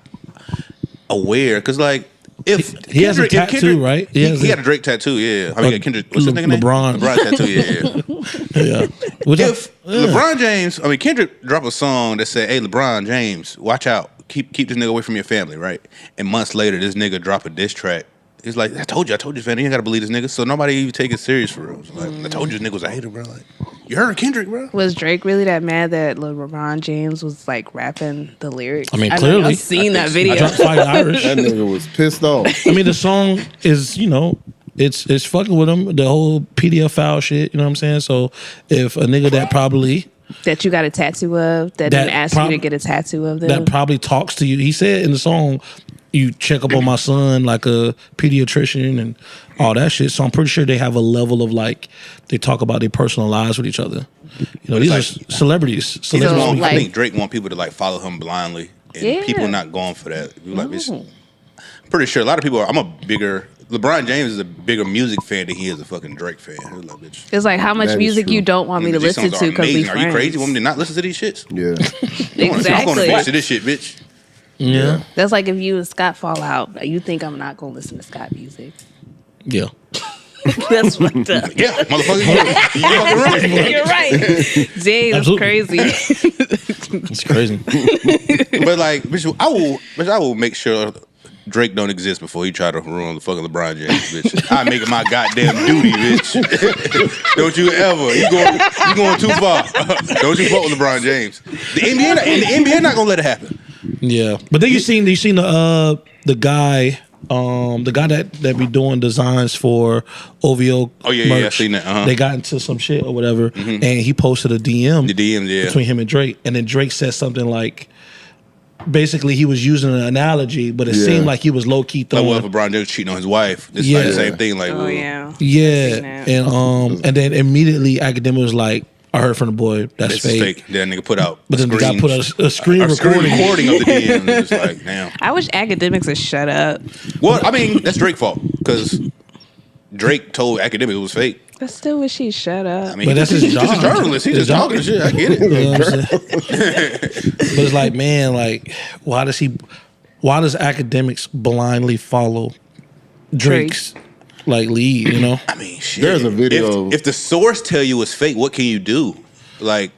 aware. Because, like, if He has a tattoo, right? He has got a Drake tattoo, yeah. I mean, Kendrick, what's his nigga name? LeBron. LeBron tattoo, yeah. Yeah. Which If LeBron James, I mean, Kendrick dropped a song that said, hey, LeBron James, watch out. Keep this nigga away from your family, right? And months later, this nigga drop a diss track. He's like, I told you, fam. You ain't got to believe this nigga. So nobody even take it serious for real. Like, I told you this nigga was a hater, bro. Like, you heard Kendrick, bro. Was Drake really that mad that LeBron James was like rapping the lyrics? I mean, know clearly. I've seen that I video. dropped Fighting Irish. That nigga was pissed off. I mean, the song is, it's fucking with him. The whole PDF file shit. You know what I'm saying? So if a nigga that you got a tattoo of that didn't ask you to get a tattoo of them, that probably talks to you. He said in the song, you check up on my son like a pediatrician and all that shit. So I'm pretty sure they have a level of like they talk about their personal lives with each other. You know, these are celebrities. I think Drake want people to like follow him blindly, and people not going for that. Like, pretty sure a lot of people. LeBron James is a bigger music fan than he is a fucking Drake fan. It's like how much music you don't want me to listen to because we friends. Are you crazy? You want me to not listen to these shits? Yeah, exactly. I'm going to listen to this shit, bitch. Yeah. That's like if you and Scott fall out. You think I'm not going to listen to Scott music? Yeah. That's fucked up. Yeah, motherfucker. You're right. Jay is crazy. It's crazy. But like, bitch, I will make sure Drake don't exist before he try to ruin the fucking LeBron James, bitch. I make it my goddamn duty, bitch. Don't you ever. You going too far. Don't you fuck with LeBron James. The NBA not gonna let it happen. Yeah, but then you seen the guy that be doing designs for OVO. Oh yeah, merch. yeah, I seen that. Uh-huh. They got into some shit or whatever, and he posted a DM. The DM, yeah, between him and Drake, and then Drake said something like, basically he was using an analogy, but it seemed like he was low key throwing. Like, well, if LeBron James cheating on his wife, it's like the same thing. Like, and then immediately Academic was like, I heard from the boy that's fake. That nigga put out, but then the guy put a screen recording of the DM. It's like, damn. I wish Academics would shut up. Well, I mean, that's Drake's fault because Drake told Academic it was fake. I still wish he'd shut up. I mean, but that's his job. He's a journalist. He's just talking shit. I get it. You know but it's like, man, like, why does Academics blindly follow Drake's like lead? You know, I mean, shit. There's a video. If the source tell you it's fake, what can you do? Like,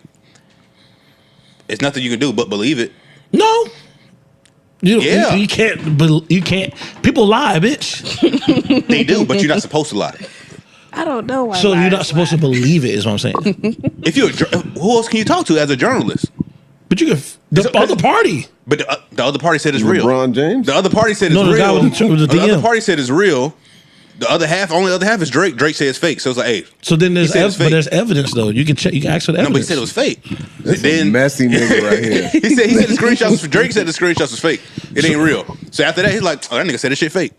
it's nothing you can do but believe it. No. You can't. People lie, bitch. They do, but you're not supposed to lie. I don't know why. So you're not supposed to believe it, is what I'm saying. If you're, who else can you talk to as a journalist? But you can the other party. But the other party said it's real. LeBron James. The other party said it's real. The guy with the DM. other party said it's real. The other half is Drake. Drake said it's fake. So it's like, hey. So then there's evidence though. You can check. You can ask for the evidence. No, but he said it was fake. This is a messy nigga right here. he said the screenshots. Drake said the screenshots was fake. It ain't real. So after that, he's like, oh, that nigga said this shit fake.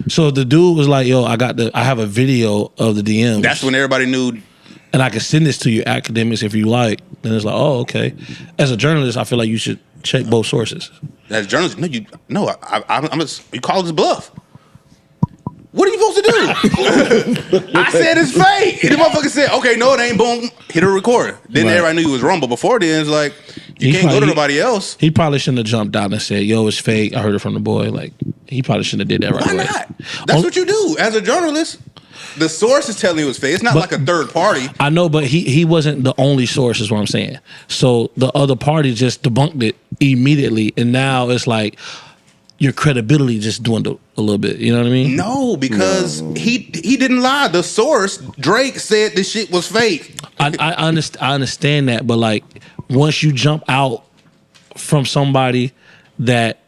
So the dude was like, yo, I have a video of the DMs. That's when everybody knew. And I can send this to you, Academics, if you like. And it's like, oh, okay. As a journalist, I feel like you should check both sources. As a journalist, you call this bluff. What are you supposed to do? I said it's fake. And the motherfucker said, okay, no, it ain't. Boom, hit a record. Then everybody knew he was wrong. But before then, it's like, you can't go to nobody else. He probably shouldn't have jumped out and said, yo, it's fake. I heard it from the boy. Like, he probably shouldn't have did that right away. Why not? That's what you do as a journalist. The source is telling you it's fake. It's not like a third party. I know, but he wasn't the only source, is what I'm saying. So the other party just debunked it immediately. And now it's like, your credibility just dwindled a little bit. You know what I mean? No, because he didn't lie. The source, Drake, said this shit was fake. I understand that, but like once you jump out from somebody that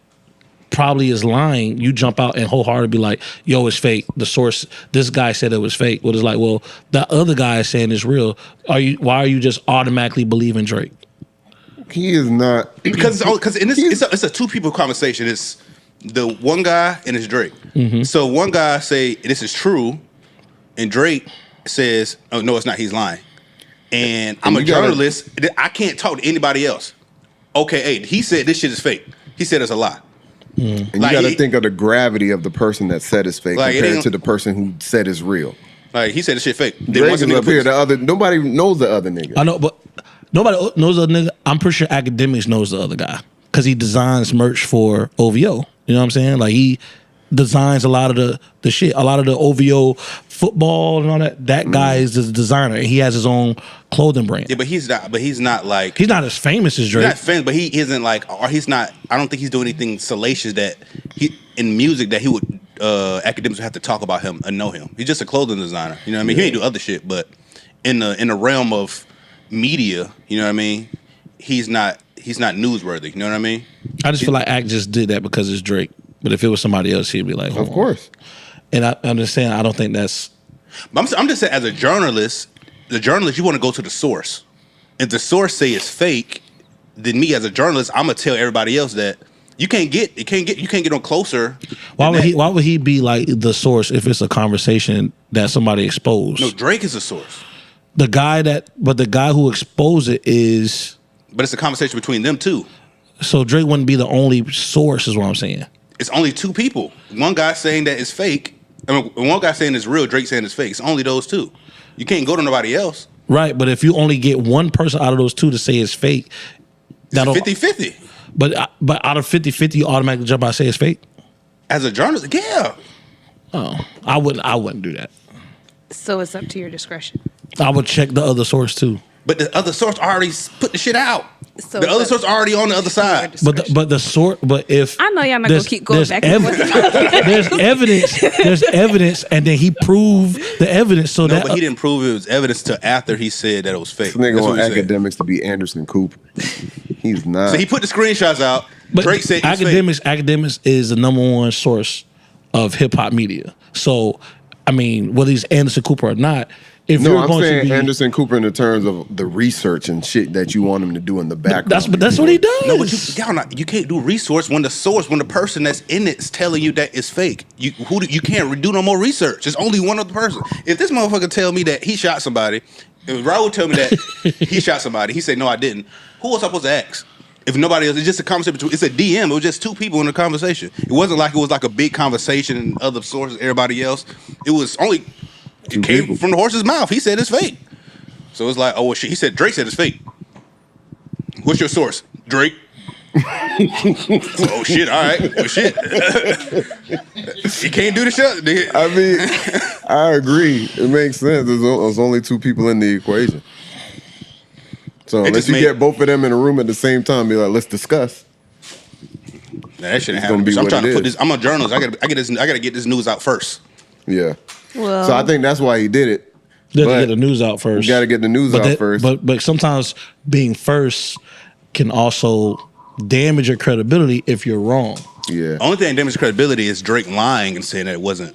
probably is lying, you jump out and wholeheartedly be like, yo, it's fake. The source, this guy said it was fake. Well, it's like, well, that other guy is saying it's real. Why are you just automatically believing Drake? He is not, because it's a two people conversation. It's the one guy and it's Drake. Mm-hmm. So one guy say this is true, and Drake says, "Oh no, it's not. He's lying." And I'm a journalist. I can't talk to anybody else. Okay, hey, he said this shit is fake. He said it's a lie. And you got to think of the gravity of the person that said it's fake compared to the person who said it's real. Like he said this shit fake. Drake is up here. Nobody knows the other nigga. I know, but nobody knows the other nigga. I'm pretty sure Academics knows the other guy because he designs merch for OVO. You know what I'm saying? Like he designs a lot of the shit, a lot of the OVO football and all that. That guy is the designer, and he has his own clothing brand. Yeah, but he's not like he's not as famous as Drake. He's not famous, but he isn't like, or he's not. I don't think he's doing anything salacious that he in music that he would Academics would have to talk about him and know him. He's just a clothing designer. You know what I mean? He ain't do other shit, but in the realm of media, you know what I mean? He's not newsworthy. You know what I mean? I just feel like Act just did that because it's Drake. But if it was somebody else, he'd be like, of course. And I'm just saying, I don't think that's. I'm just saying, as a journalist, you want to go to the source. If the source say it's fake, then me as a journalist, I'm gonna tell everybody else that you can't get no closer. Why would he be like the source if it's a conversation that somebody exposed? No, Drake is the source. The guy who exposed it is. But it's a conversation between them two. So Drake wouldn't be the only source, is what I'm saying. It's only two people. One guy saying that it's fake. I mean, one guy saying it's real. Drake saying it's fake. It's only those two. You can't go to nobody else. Right, but if you only get one person out of those two to say it's fake, that'll 50-50. But out of 50-50, you automatically jump out and say it's fake. As a journalist, yeah. Oh, I wouldn't do that. So it's up to your discretion. I would check the other source too. But the other source already put the shit out. So the other source already on the other side. But if I know y'all not gonna keep going back and forth. There's evidence, and then he proved the evidence. So but he didn't prove it was evidence till after he said that it was fake. This nigga on academics to be Anderson Cooper. He's not. So he put the screenshots out. But Drake said academics is the number one source of hip hop media. So I mean, whether he's Anderson Cooper or not. I'm saying Anderson Cooper in the terms of the research and shit that you want him to do in the background. That's what he does. No, but you can't do research when the person that's in it is telling you that it's fake. You can't do no more research. It's only one other person. If this motherfucker tell me that he shot somebody, if Raul tell me that he shot somebody, he said no, I didn't. Who was I supposed to ask? If nobody else, it's just a conversation between. It's a DM. It was just two people in a conversation. It wasn't like it was like a big conversation and other sources, everybody else. It was only. It came from the horse's mouth. He said it's fake. So it's like, oh shit. He said Drake said it's fake. What's your source? Drake. Oh shit. All right. Well shit. You can't do the shit. Nigga. I mean, I agree. It makes sense. There's only two people in the equation. So unless you get both of them in a room at the same time, be like, let's discuss. Nah, that shouldn't happen. I'm trying to put this. I'm a journalist. I gotta get this news out first. Yeah. Well, so I think that's why he did it. To get the news out first. You got to get the news out first. But sometimes being first can also damage your credibility if you're wrong. Yeah. Only thing that damages credibility is Drake lying and saying that it wasn't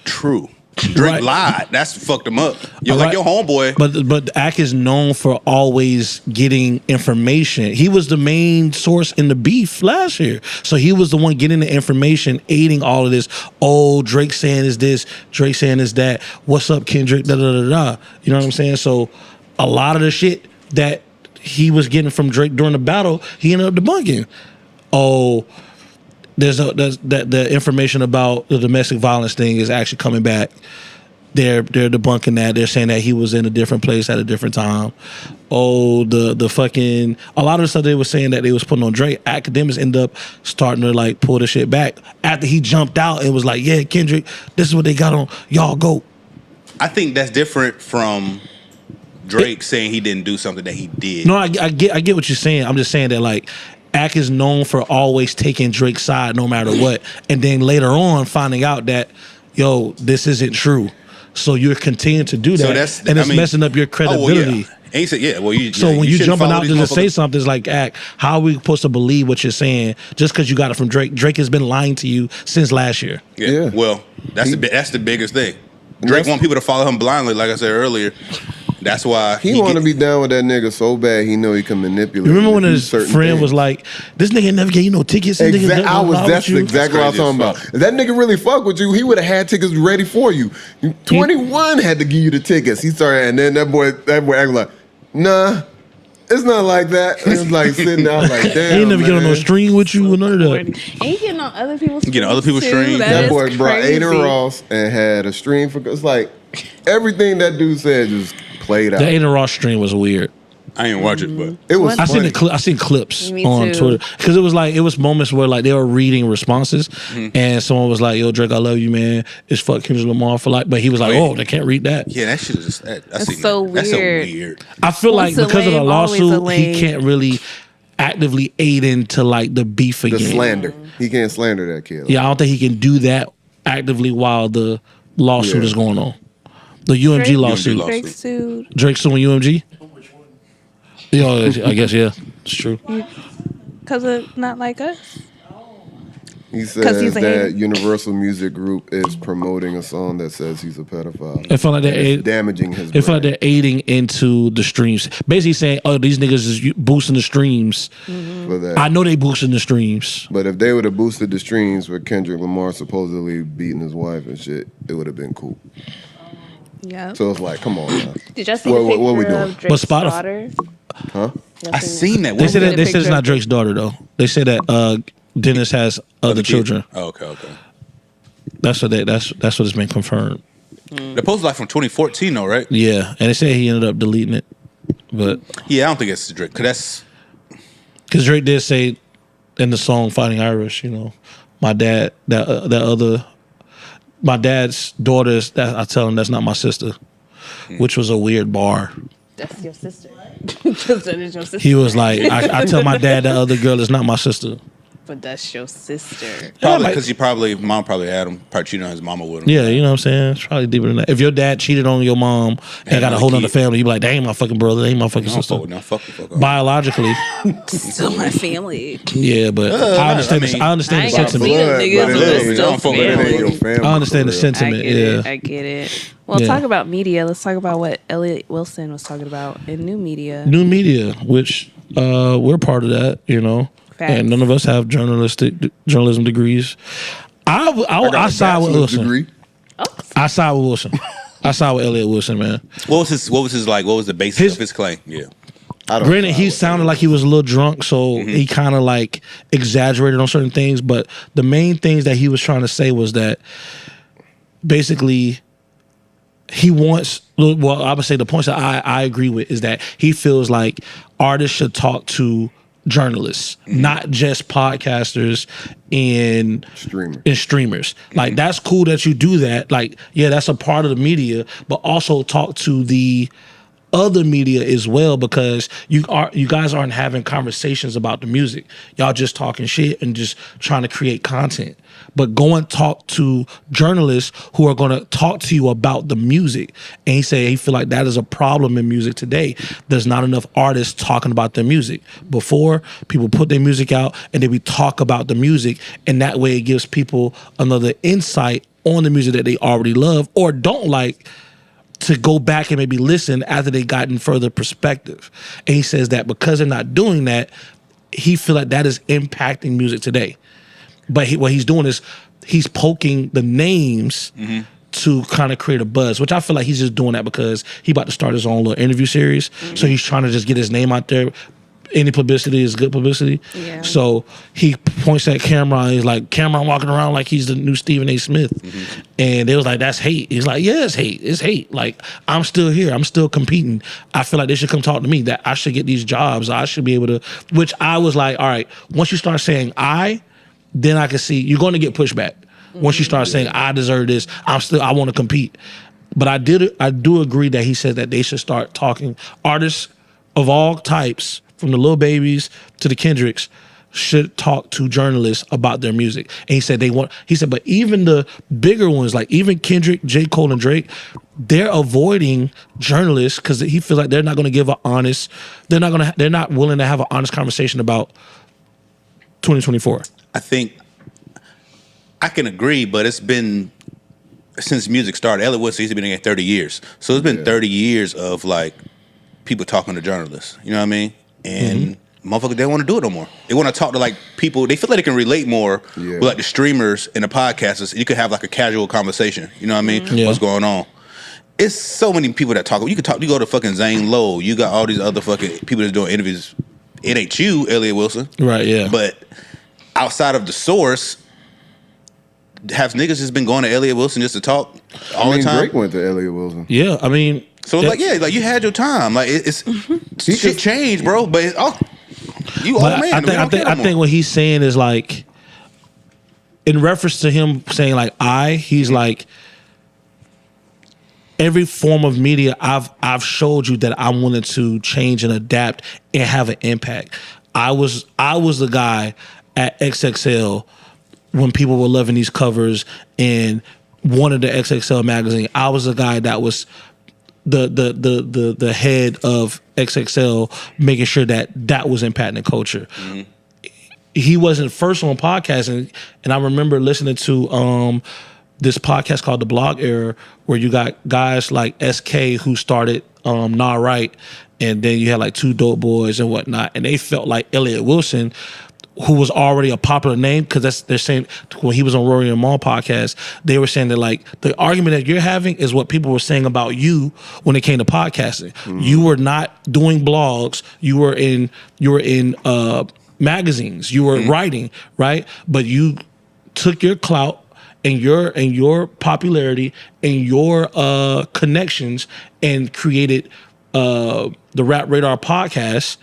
true. Drake lied. That's fucked him up. You're like your homeboy. But Ak is known for always getting information. He was the main source in the beef last year. So he was the one getting the information, aiding all of this. Oh, Drake saying is this, Drake saying is that. What's up, Kendrick? Da da da da. You know what I'm saying? So a lot of the shit that he was getting from Drake during the battle, he ended up debunking. Oh, there's the information about the domestic violence thing is actually coming back. They're debunking that. They're saying that he was in a different place at a different time. Oh, the fucking a lot of the stuff they were saying that they was putting on Drake. Academics end up starting to like pull the shit back after he jumped out and was like, "Yeah, Kendrick, this is what they got on. Y'all go." I think that's different from Drake saying he didn't do something that he did. No, I get what you're saying. I'm just saying that like. Ak is known for always taking Drake's side no matter what. And then later on finding out that, yo, this isn't true. So you're continuing to do that. So it's messing up your credibility. When you jumping out to just say something, it's like, Ak, how are we supposed to believe what you're saying just because you got it from Drake? Drake has been lying to you since last year. Yeah. Well, that's the biggest thing. Drake want people to follow him blindly, like I said earlier. That's why he want to be down with that nigga so bad he know he can manipulate. You remember when his friend was like, "This nigga never gave you no tickets." That's exactly what I was talking about. If that nigga really fuck with you, he would have had tickets ready for you. 21 had to give you the tickets. He started, and then that boy acting like, nah. It's not like that. It's like sitting out like, damn. He ain't never get on no stream with you or none of that. Ain't getting on other people's streams. Getting other people's streams. That boy brought Aiden Ross and had a stream for. It's like everything that dude said just played out. The Aiden Ross stream was weird. I didn't watch it, but it was. I seen clips on Twitter because it was moments where like they were reading responses and someone was like, "Yo, Drake, I love you, man. It's fuck Kendrick Lamar for like," but he was like, "Oh, they can't read that." Yeah, that shit is just that's so weird. That's so weird. I feel like because of the lawsuit, he can't really actively aid into like the beef again. The slander. He can't slander that kid. Yeah, I don't think he can do that actively while the lawsuit is going on. The UMG lawsuit. Drake suing UMG. Yeah, I guess, yeah. It's true. Because of Not Like Us? He says he's a hater. that Universal Music Group is promoting a song that says he's a pedophile. It felt like they're damaging his It felt like brand. they're aiding into the streams. Basically saying, oh, these niggas is boosting the streams. For that. I know they boosting the streams. But if they would have boosted the streams with Kendrick Lamar supposedly beating his wife and shit, it would have been cool. Yeah. So it's like, come on now. Did y'all see What- the picture what we doing? of Drake's But Spotify- daughter? Huh? Y'all I seen that. They said Get that a they said it's picture not of- Drake's daughter though. They said that Dennis has other kids? children. Oh, okay. That's what it's been confirmed. The post was like from 2014 though, right? Yeah, and they said he ended up deleting it, but Yeah, I don't think it's Drake. Cause that's because Drake did say in the song "Fighting Irish," you know, my dad my dad's daughters. That I tell him that's not my sister, which was a weird bar. That's your sister. Because that is your sister. He was like, I tell my dad that other girl is not my sister. But that's your sister. probably like- because mom probably had him, probably cheated on his mama with him. Yeah, you know what I'm saying? It's probably deeper than that. If your dad cheated on your mom and got a another whole other kid. family, you be like, that ain't my fucking brother, that ain't my fucking I don't sister. fuck with them. Fuck on. Biologically, Still my family. yeah, but I understand. I mean- I understand I the ain't got sentiment. them niggas, but but it it's ain't- still don't fuck with but it ain't family. your family, I understand the for real. sentiment. Yeah, I get it. Well, Yeah. talk about media. Let's talk about what Elliot Wilson was talking about in new media. new media, which we're part of that, you know, Facts. and none of us have journalism degrees. I got a side with bachelor's Wilson. degree. I side with Wilson. I side with Elliot Wilson, man. What was his like? What was the basis of his claim? Yeah. I don't Granted, know. he sounded like he was a little drunk, so he kind of like exaggerated on certain things. But the main things that he was trying to say was that basically he wants. Well, I would say the points that I agree with is that he feels like artists should talk to journalists, not just podcasters and streamers. Like that's cool that you do that. Like, yeah, that's a part of the media, but also talk to the other media as well, because you guys aren't having conversations about the music. Y'all just talking shit and just trying to create content. But go and talk to journalists who are going to talk to you about the music. And he said he feel like that is a problem in music today. There's not enough artists talking about their music. Before, people put their music out and then we talk about the music, and that way it gives people another insight on the music that they already love or don't like, to go back and maybe listen after they gotten further perspective. And he says that because they're not doing that, he feel like that is impacting music today. But what he's doing is he's poking the names to kind of create a buzz, which I feel like he's just doing that because he about to start his own little interview series. So he's trying to just get his name out there. Any publicity is good publicity. Yeah. So he points at Cameron. He's like, Cameron walking around like he's the new Stephen A. Smith. And they was like, that's hate. He's like, yeah, it's hate. It's hate. Like, I'm still here. I'm still competing. I feel like they should come talk to me, that I should get these jobs. I should be able to, which I was like, all right, once you start saying then I can see you're going to get pushback. Once you start saying I deserve this, I want to compete. But I do agree that he said that they should start talking. Artists of all types, from the Lil Babies to the Kendricks, should talk to journalists about their music. And he said, but even the bigger ones, like even Kendrick, J. Cole, and Drake, they're avoiding journalists because he feels like they're not going to give they're not willing to have an honest conversation about 2024. I think I can agree, but it's been since music started. Elliot Wilson, he's been in 30 years. So it's been 30 years of like people talking to journalists. You know what I mean? And motherfuckers, they don't want to do it no more. They want to talk to like people. They feel like they can relate more with like the streamers and the podcasters. You could have like a casual conversation. You know what I mean? Yeah. What's going on? It's so many people that talk. You can talk. You go to fucking Zane Lowe. You got all these other fucking people that's doing interviews. It ain't you, Elliot Wilson. Right, yeah. But outside of the source, have niggas just been going to Elliot Wilson just to talk all the time? Drake went to Elliot Wilson. Yeah, I mean, So it's like, yeah, like you had your time. Like it's shit changed, bro. But it's, you old but man. I think what he's saying is like, in reference to him saying like he's like, every form of media I've showed you that I'm willing to change and adapt and have an impact. I was the guy at XXL when people were loving these covers and wanted the XXL magazine. I was the guy that was the head of XXL, making sure that was impacting the culture. he wasn't first on podcasting, and I remember listening to this podcast called The Blog Era, where you got guys like SK who started Nah Right, and then you had like Two Dope Boys and whatnot, and they felt like Elliot Wilson, who was already a popular name, because they're saying when he was on Rory&Mal podcast, they were saying that like the argument that you're having is what people were saying about you when it came to podcasting. You were not doing blogs, you were in magazines, you were writing, right? But you took your clout and your popularity and your connections and created the Rap Radar podcast,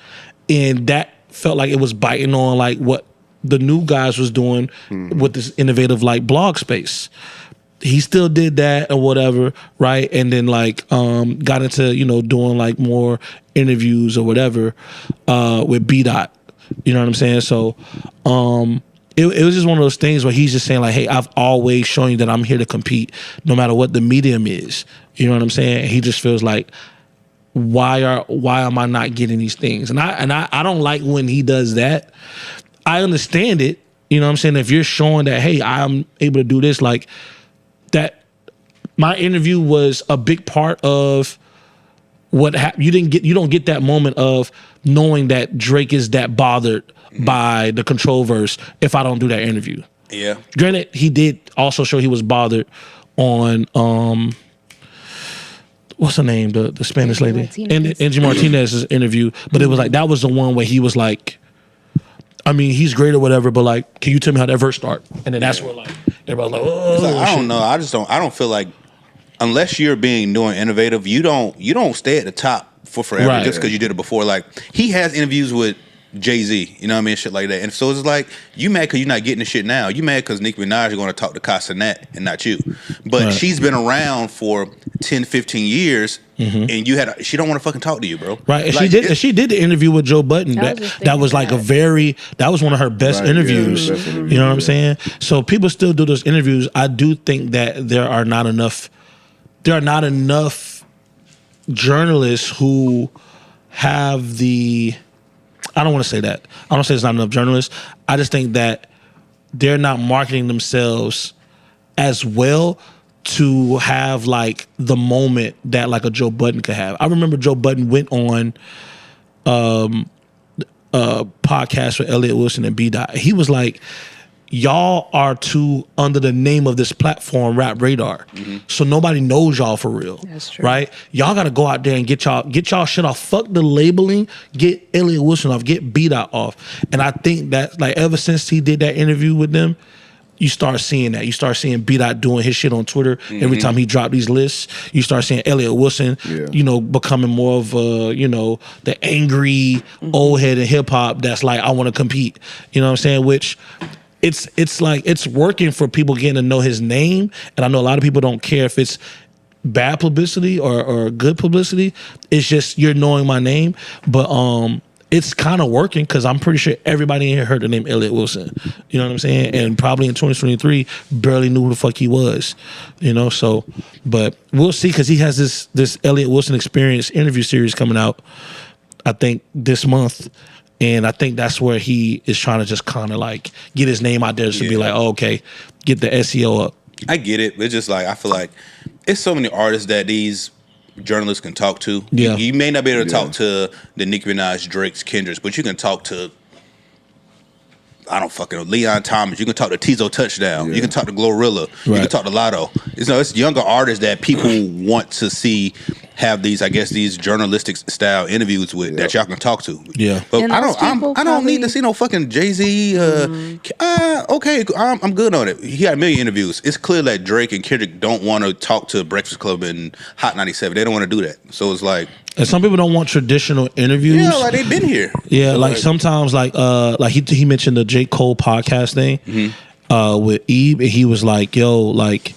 and that felt like it was biting on like what the new guys was doing with this innovative like blog space. He still did that or whatever, right? And then like got into, you know, doing like more interviews or whatever with Bada. You know what I'm saying? So it was just one of those things where he's just saying like, hey, I've always shown you that I'm here to compete no matter what the medium is. You know what I'm saying? And he just feels like, why am I not getting these things? And I don't like when he does that. I understand it. You know what I'm saying? If you're showing that, hey, I'm able to do this, like that, my interview was a big part of what happened. You don't get that moment of knowing that Drake is that bothered by the Control verse if I don't do that interview. Yeah. Granted, he did also show he was bothered on what's her name? The Spanish lady. Angie Martinez's interview. But it was like, that was the one where he was like, I mean, he's great or whatever, but like, can you tell me how that verse start? And then that's where like everybody's like, oh, like, I don't know. I don't feel like, unless you're being new and innovative, you don't stay at the top for forever just because you did it before. Like, he has interviews with Jay-Z, you know what I mean, shit like that. And so it's like, you mad because you're not getting the shit now. You mad because Nicki Minaj is going to talk to Casanet and not you. But she's been around for 10, 15 years, and she don't want to fucking talk to you, bro. Right. And like, she did the interview with Joe Budden. That was like that was one of her best interviews. You know what I'm saying? So people still do those interviews. I do think that there are not enough journalists who have the, I don't want to say that. I don't say there's not enough journalists. I just think that they're not marketing themselves as well to have like the moment that like a Joe Budden could have. I remember Joe Budden went on a podcast with Elliot Wilson and Bada. He was like, y'all are too under the name of this platform, Rap Radar. So nobody knows y'all for real. That's true. Right? Y'all gotta go out there and get y'all shit off. Fuck the labeling, get Elliot Wilson off, get Bada off. And I think that like ever since he did that interview with them, you start seeing that. You start seeing B-Dot doing his shit on Twitter every time he dropped these lists. You start seeing Elliot Wilson, you know, becoming more of you know, the angry old head in hip hop that's like, I want to compete. You know what I'm saying? Which it's like it's working for people getting to know his name. And I know a lot of people don't care if it's bad publicity or good publicity. It's just you're knowing my name. But it's kind of working because I'm pretty sure everybody in here heard the name Elliot Wilson. You know what I'm saying? And probably in 2023 barely knew who the fuck he was. You know, so but we'll see, because he has this Elliot Wilson Experience interview series coming out, I think this month. And I think that's where he is trying to just kind of like get his name out there to be like, oh, okay, get the SEO up. I get it. It's just like, I feel like it's so many artists that these journalists can talk to. Yeah. You may not be able to talk to the Nicki Minaj, Drake's, Kendrick's, but you can talk to, I don't fucking know, Leon Thomas. You can talk to Tizo Touchdown. You can talk to Glorilla. You can talk to Lotto. It's younger artists that people want to see have these, I guess, these journalistic style interviews with that y'all can talk to. Yeah. But And I don't need to see no fucking Jay-Z. Okay, I'm good on it. He had a million interviews. It's clear that Drake and Kendrick don't want to talk to Breakfast Club and Hot 97. They don't want to do that. So it's like, and some people don't want traditional interviews. yeah, like they've been here. Yeah, like sometimes like he mentioned the J. Cole podcast thing with Eve, and he was like, yo, like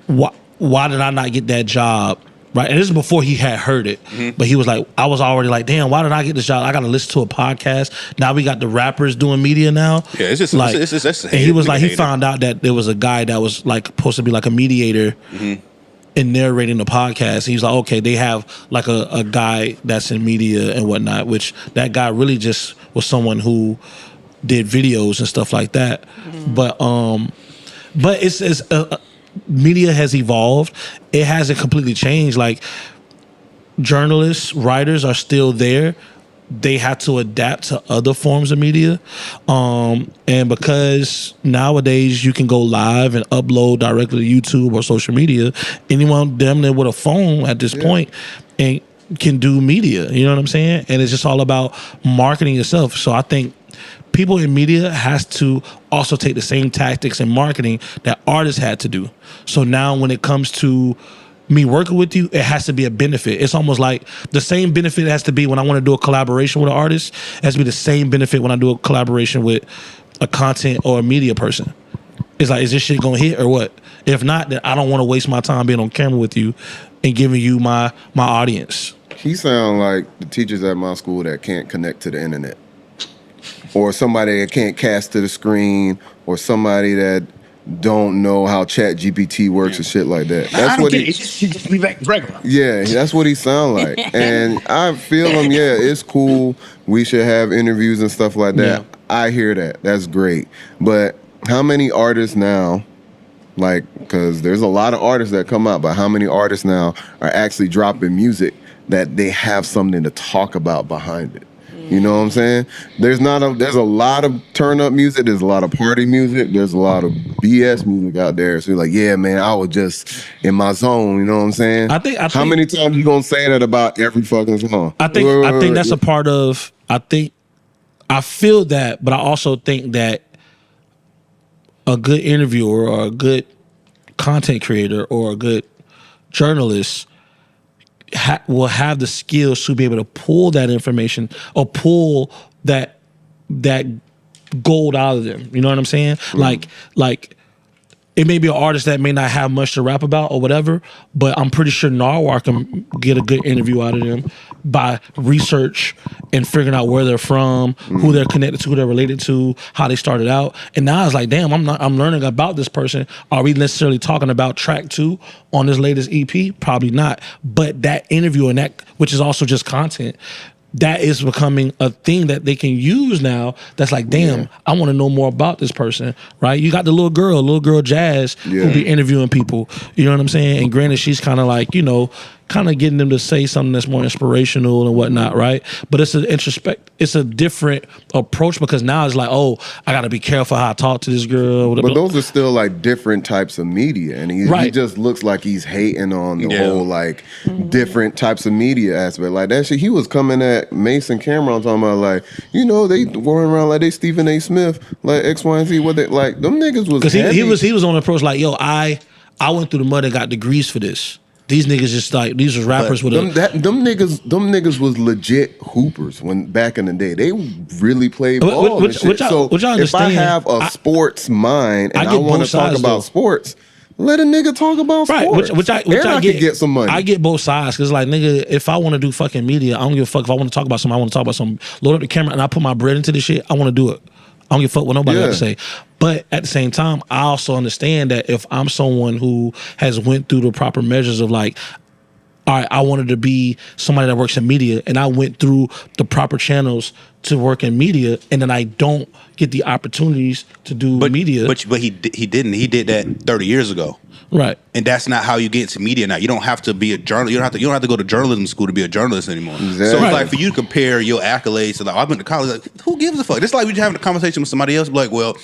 why did I not get that job? Right, and this is before he had heard it, but he was like, I was already like, damn, why did I get this job? I got to listen to a podcast. Now we got the rappers doing media now. Yeah, it's just like, that's and he was like, he found out that there was a guy that was like supposed to be like a mediator in narrating the podcast. He's like, okay, they have like a guy that's in media and whatnot, which that guy really just was someone who did videos and stuff like that. But it's media has evolved. It hasn't completely changed. Like journalists, writers are still there. They have to adapt to other forms of media. And because nowadays you can go live and upload directly to YouTube or social media, anyone damn near with a phone at this point and can do media. You know what I'm saying? And it's just all about marketing yourself. So I think people in media has to also take the same tactics in marketing that artists had to do. So now when it comes to me working with you, it has to be a benefit. It's almost like the same benefit has to be when I want to do a collaboration with an artist. It has to be the same benefit when I do a collaboration with a content or a media person. It's like, is this shit gonna hit or what? If not, then I don't want to waste my time being on camera with you and giving you my audience. He sound like the teachers at my school that can't connect to the internet, or somebody that can't cast to the screen, or somebody that don't know how ChatGPT works and shit like that. That's what he just be like regular. Yeah, that's what he sound like. And I feel him, yeah, it's cool. We should have interviews and stuff like that. Yeah. I hear that. That's great. But how many artists now, like, because there's a lot of artists that come out, but how many artists now are actually dropping music that they have something to talk about behind it? You know what I'm saying? There's a lot of turn up music. There's a lot of party music. There's a lot of BS music out there. So you're like, yeah, man, I was just in my zone. You know what I'm saying? I think how many times you gonna say that about every fucking song? I think that's a part of. I feel that, but I also think that a good interviewer or a good content creator or a good journalist will have the skills to be able to pull that information or pull that gold out of them. You know what I'm saying? Mm. Like it may be an artist that may not have much to rap about or whatever, but I'm pretty sure Narwhal can get a good interview out of them by research and figuring out where they're from, who they're connected to, who they're related to, how they started out. And now it's like, damn, I'm learning about this person. Are we necessarily talking about track 2 on this latest EP? Probably not. But that interview and that, which is also just content, that is becoming a thing that they can use now. That's like, damn, I want to know more about this person, right? You got the little girl Jazz, who be interviewing people. You know what I'm saying? And granted, she's kind of like, kind of getting them to say something that's more inspirational and whatnot, right? But it's a different approach because now it's like, oh, I got to be careful how I talk to this girl. But those are still like different types of media, and he just looks like he's hating on the whole like different types of media aspect. Like that shit, he was coming at Mason Cameron talking about like, they going around like they Stephen A. Smith, like X, Y, and Z. What they like? Them niggas was because he was on the approach like, yo, I went through the mud and got degrees for this. These niggas just like these was rappers with them niggas was legit hoopers when back in the day. They really played ball and shit. So if I have a sports mind and I want to talk about sports, let a nigga talk about sports. Which I get some money. I get both sides because like nigga, if I want to do fucking media, I don't give a fuck. If I want to talk about something, I want to talk about something. Load up the camera and I put my bread into this shit. I want to do it. I don't give a fuck what nobody got to say. But at the same time, I also understand that if I'm someone who has went through the proper measures of like, all right, I wanted to be somebody that works in media, and I went through the proper channels to work in media, and then I don't get the opportunities to do media. But he didn't. He did that 30 years ago. Right. And that's not how you get into media now. You don't have to be a journalist. You don't have to go to journalism school to be a journalist anymore. Exactly. So it's like for you to compare your accolades to like, I went to college, like, who gives a fuck? It's like we just having a conversation with somebody else, like, well,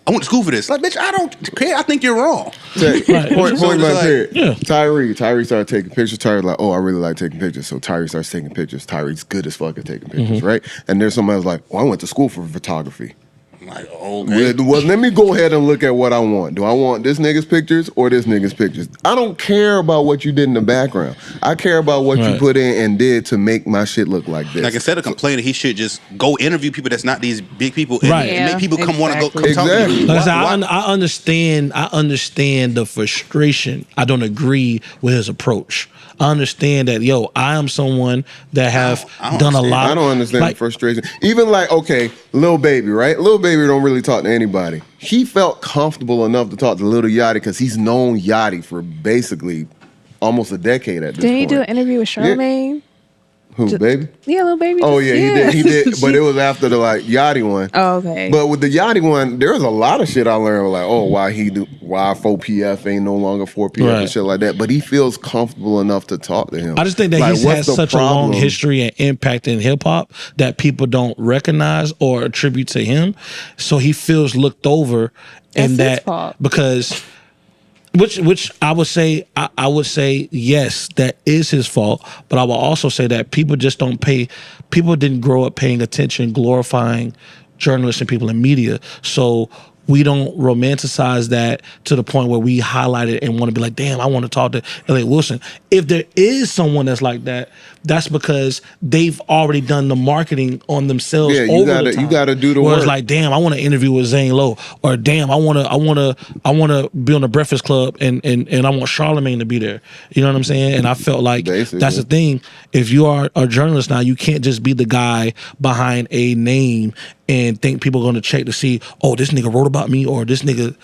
I went to school for this. Like, bitch, I don't care. I think you're wrong. Tyree started taking pictures. Tyree's like, oh, I really like taking pictures. So Tyree starts taking pictures. Tyree's good as fuck at taking pictures, right? And there's somebody who's like, well, I went to school for photography. Like, okay. Well, let me go ahead and look at what I want. Do I want this nigga's pictures or this nigga's pictures? I don't care about what you did in the background. I care about what you put in and did to make my shit look like this. Like, instead of complaining, he should just go interview people that's not these big people and make people come want to go come talk to you. Like I understand the frustration. I don't agree with his approach. I understand that, I am someone that have done a lot. I don't understand the frustration. Even like, okay, Lil Baby, right? Lil Baby don't really talk to anybody. He felt comfortable enough to talk to Lil Yachty because he's known Yachty for basically almost a decade at this point. Didn't he do an interview with Charlamagne? Who, Baby? Yeah, Lil Baby. Oh yeah, he did. But it was after the like Yachty one. Oh, okay. But with the Yachty one, there was a lot of shit I learned. Like, why 4PF ain't no longer 4PF and shit like that. But he feels comfortable enough to talk to him. I just think that like, he's had such a long history and impact in hip hop that people don't recognize or attribute to him. So he feels looked over, and That's his fault. because. Which I would say yes, that is his fault. But I will also say that people just don't pay. People didn't grow up paying attention, glorifying journalists and people in media. So we don't romanticize that to the point where we highlight it and want to be like, damn, I want to talk to Elliot Wilson. If there is someone that's like that, that's because they've already done the marketing on themselves. Yeah, you gotta do the work. work. It's like, damn, I want to interview with Zane Lowe, or damn, I want to be on the Breakfast Club, and I want Charlamagne to be there. You know what I'm saying? And I felt like that's the thing. If you are a journalist now, you can't just be the guy behind a name and think people are going to check to see, oh, this nigga wrote about me, or this nigga.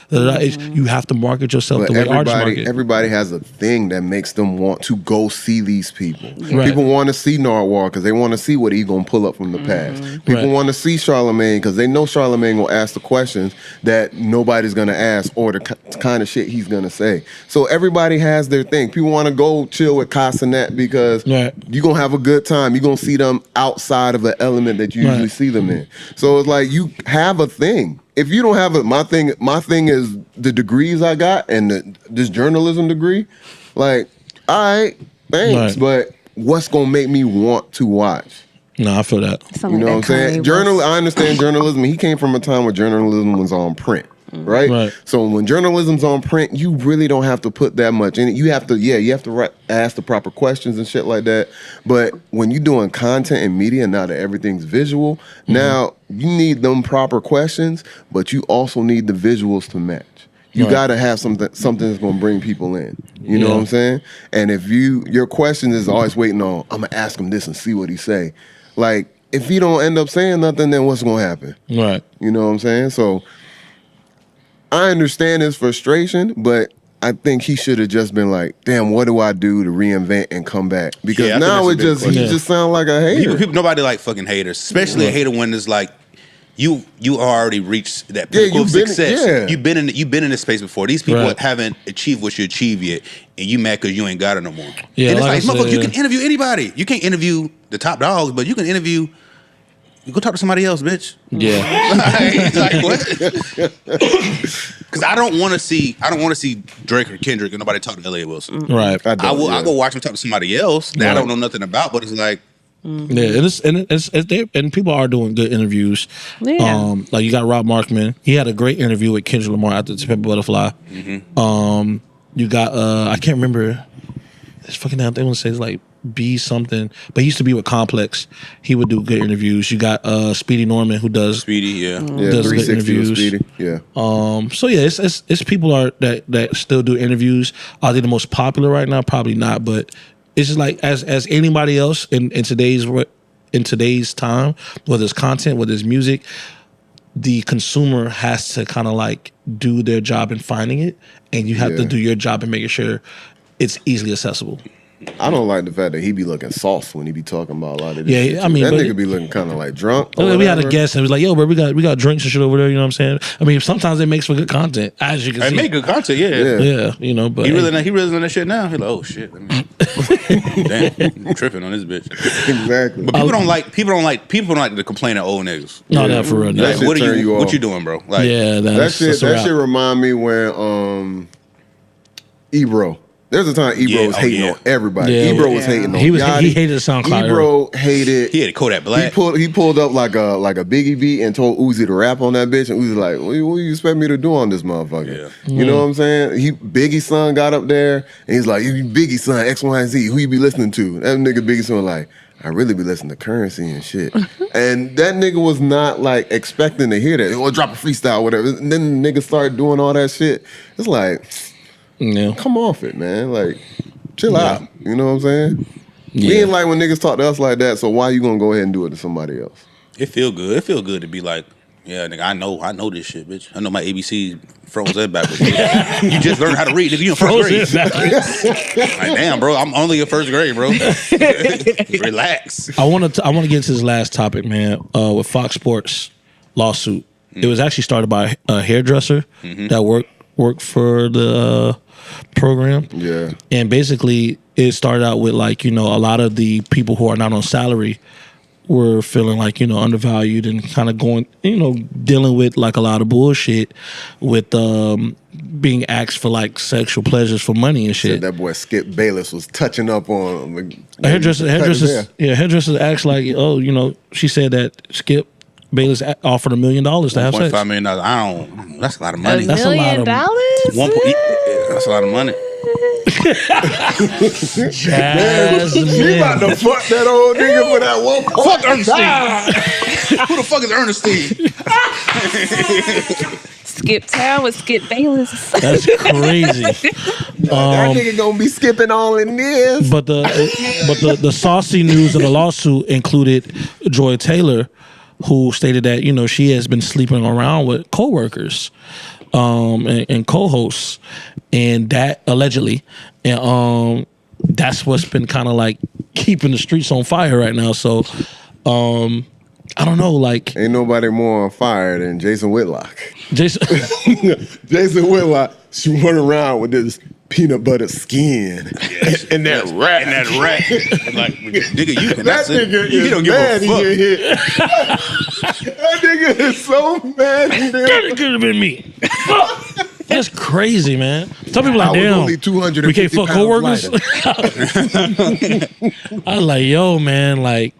You have to market yourself the way artists market. Everybody has a thing that makes them want to go see these people. Right. People want to see Narwhal because they want to see what he gonna pull up from the past. People want to see Charlamagne because they know Charlamagne gonna ask the questions that nobody's gonna ask, or the kind of shit he's gonna say. So everybody has their thing. People want to go chill with Casanet because you're gonna have a good time. You're gonna see them outside of the element that you usually see them in. So it's like you have a thing. If you don't have it, my thing is the degrees I got and this journalism degree. Like, all right, thanks, but what's gonna make me want to watch? No, I feel that. You know what I'm saying? I understand journalism. He came from a time where journalism was on print. Right? So when journalism's on print, you really don't have to put that much in it. You have to ask the proper questions and shit like that. But when you're doing content and media, now that everything's visual, now you need them proper questions, but you also need the visuals to match. You gotta have something that's gonna bring people in. You know what I'm saying? And if your question is always waiting on, I'm gonna ask him this and see what he say. Like, if he don't end up saying nothing, then what's gonna happen? Right. You know what I'm saying? So I understand his frustration, but I think he should have just been like, damn, what do I do to reinvent and come back? Because now he just sound like a hater. People, nobody like fucking haters, especially a hater when it's like you already reached that pinnacle of success. You've been in this space before. These people haven't achieved what you achieved yet, and you mad because you ain't got it no more. Yeah, and it's like, you can interview anybody. You can't interview the top dogs, but you can interview. You go talk to somebody else, bitch. Yeah. like what? Because I don't want to see Drake or Kendrick and nobody talk to Elliot Wilson. Right. I'll go watch him talk to somebody else that I don't know nothing about, but it's like. Yeah, and people are doing good interviews. Yeah. Like you got Rob Markman. He had a great interview with Kendrick Lamar after the Pimp Butterfly. You got I can't remember. This fucking damn thing want to say it's like B something, but he used to be with Complex. He would do good interviews. You got Speedy Norman who does does good interviews. Speedy. Yeah. So yeah, it's people that still do interviews. Are they the most popular right now? Probably not, but it's just like as anybody else in today's time, whether it's content, whether it's music, the consumer has to kind of like do their job in finding it, and you have to do your job in making sure it's easily accessible. I don't like the fact that he be looking soft when he be talking about a lot of this shit. I mean, that nigga be looking kind of like drunk. We had a guest and he was like, "Yo, bro, we got drinks and shit over there." You know what I'm saying? I mean, sometimes it makes for good content, as you can see. It make good content, yeah. You know, but he really on that shit now. He's like, "Oh shit, damn, I'm tripping on this bitch." Exactly. But people don't like to complain at old niggas. No, not for real. No. Like, what you doing, bro? Like, that shit remind me when Ebro. There's a time Ebro was hating on everybody. Ebro was hating on Yachty. He hated the SoundCloud. Ebro hated. He had Kodak Black. He pulled up like a Biggie beat and told Uzi to rap on that bitch, and Uzi like, what do you expect me to do on this motherfucker? Yeah. You know what I'm saying? Biggie's son got up there and he's like, Biggie's son, X, Y, and Z. Who you be listening to? That nigga Biggie's son like, I really be listening to Currency and shit. And that nigga was not like expecting to hear that. Or drop a freestyle, whatever. And then the nigga started doing all that shit. It's like, come off it, man. Like, chill out. You know what I'm saying? We ain't like when niggas talk to us like that, so why you gonna go ahead and do it to somebody else? It feel good. It feel good to be like, Yeah, nigga, I know this shit, bitch. I know my ABC froze and backwards. You just learned how to read, nigga. You in first grade. Like, damn, bro, I'm only in first grade, bro. Relax. I want to get into this last topic, man. With Fox Sports lawsuit, it was actually started by a hairdresser that worked for the program. Yeah, and basically it started out with like a lot of the people who are not on salary were feeling like undervalued and kind of going dealing with like a lot of bullshit with being asked for like sexual pleasures for money and shit. said that boy Skip Bayless was touching up on him. Hairdressers asked like, she said that Skip Bayless offered $1 million to have sex. $1.5 million. That's a lot of money. $1 million? That's a lot of money. Jasmine. She about to fuck that old nigga for that one. Fuck Ernestine. Who the fuck is Ernestine? Skip Town with Skip Bayless. That's crazy. That nigga gonna be skipping all in this. But the saucy news of the lawsuit included Joy Taylor, who stated that she has been sleeping around with coworkers and co-hosts, and that allegedly, and that's what's been kind of like keeping the streets on fire right now. So I don't know, like Ain't nobody more on fire than Jason Whitlock. Jason Whitlock, she run around with this peanut butter skin and that rat. And that rat. Like, nigga, you can. That nigga is don't give mad a he fuck. get hit. That nigga is so mad he didn't. that could have been me. That's crazy, man. Some people I like, was damn, only 250 we can't fuck pounds coworkers. I was like, yo, man, like,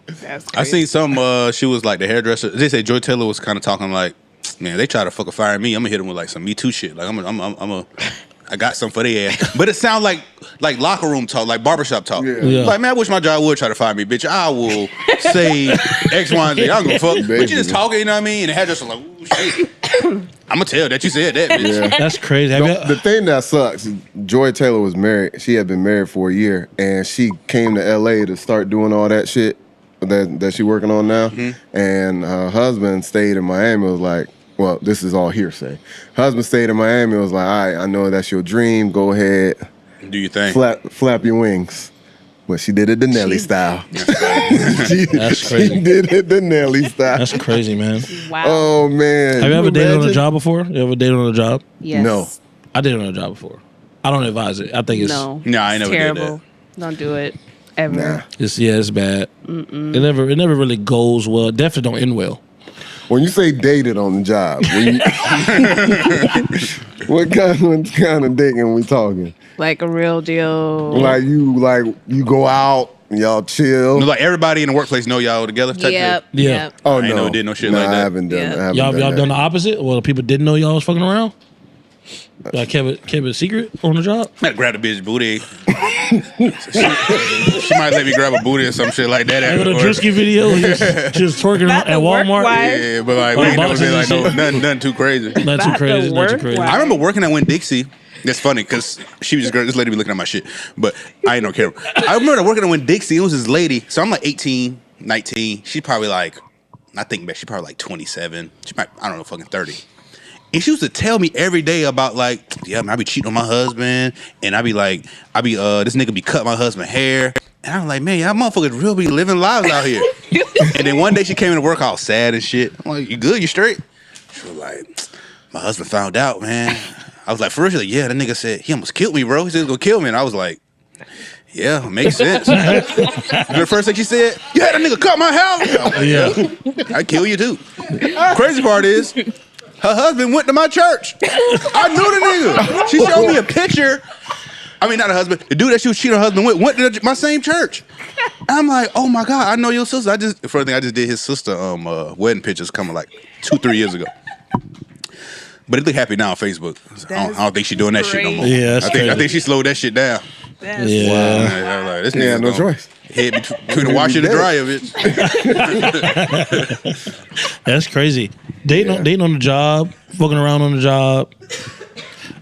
I seen some. She was like the hairdresser. They say Joy Taylor was kind of talking like, man, they try to fucking fire me. I'm gonna hit them with like some Me Too shit. Like I got something for their ass. But it sounds like locker room talk, like barbershop talk. Yeah. Like, man, I wish my job would try to fire me, bitch. I will say X, Y, and Z. I don't give a fuck. But you just talking, you know what I mean? And the hairdresser like, ooh, shit. I'm gonna tell that you said that, bitch. Yeah. that's crazy. The thing that sucks, Joy Taylor was married. She had been married for a year, and she came to LA to start doing all that shit that she working on now. And her husband stayed in Miami. Was like, well, this is all hearsay. Husband stayed in Miami. Was like, all right, I know that's your dream. Go ahead, Do you think? flap your wings. But she did it the Nelly style. That's crazy. She did it the Nelly style. That's crazy, man. Wow. Oh man. Have you ever dated on a imagine? job before? You ever dated on a job? Yes. No. I did it on a job before. I don't advise it. I think it's No. No, I It's never did terrible. Don't do it ever. Nah. it's bad. It never really goes well. It definitely don't end well. When you say dated on the job, what kind of dating we talking? Like a real deal. Like you go out, and y'all chill. Like everybody in the workworkplace know y'all together. Type Yep. Yeah. Yep. Oh I ain't no, never did no shit nah, like that. I haven't done. Yeah. I haven't Y'all done done that. the opposite? Well, people didn't know y'all was fucking around? Like kept it secret on the job? I might grab a bitch booty. she might let me grab a booty or some shit like that. Remember the Drewski video? She was twerking Not at the work Walmart. wife. Yeah, but like we Like ain't never boxes been like and no, shit. nothing too crazy. Not too Not crazy. the Not too work crazy. wife. I remember working at Winn-Dixie. That's funny because she was this lady be looking at my shit, but I ain't no camera. I remember working at Winn-Dixie. It was this lady. So I'm like 18, 19. She's probably like, I think back, she's probably like 27. She might, I don't know, fucking 30. And she used to tell me every day about like, yeah, man, I be cheating on my husband, and I be this nigga be cutting my husband's hair. And I'm like, man, y'all motherfuckers real be living lives out here. And then one day she came into work all sad and shit. I'm like, you good? You straight? She was like, my husband found out, man. I was like, for real? She's like, yeah, that nigga said he almost killed me, bro. He said he was gonna kill me. And I was like, yeah, makes sense. The first thing she said, yeah, that nigga cut my hair. I was like, yeah, I'd kill you too. Crazy part is, her husband went to my church. I knew the nigga. She showed me a picture. I mean, not her husband. The dude that she was cheating her husband with went to my same church. I'm like, oh my God, I know your sister. The first thing I just did his sister wedding pictures coming like 2-3 years ago. But it look happy now on Facebook. I don't think she doing that shit no more. Yeah, that's I crazy. think she slowed that shit down. That's Yeah. I was like, this Yeah, nigga's no gonna choice. Head between the washer and the dryer, bitch. That's crazy. Dating on the job, fucking around on the job.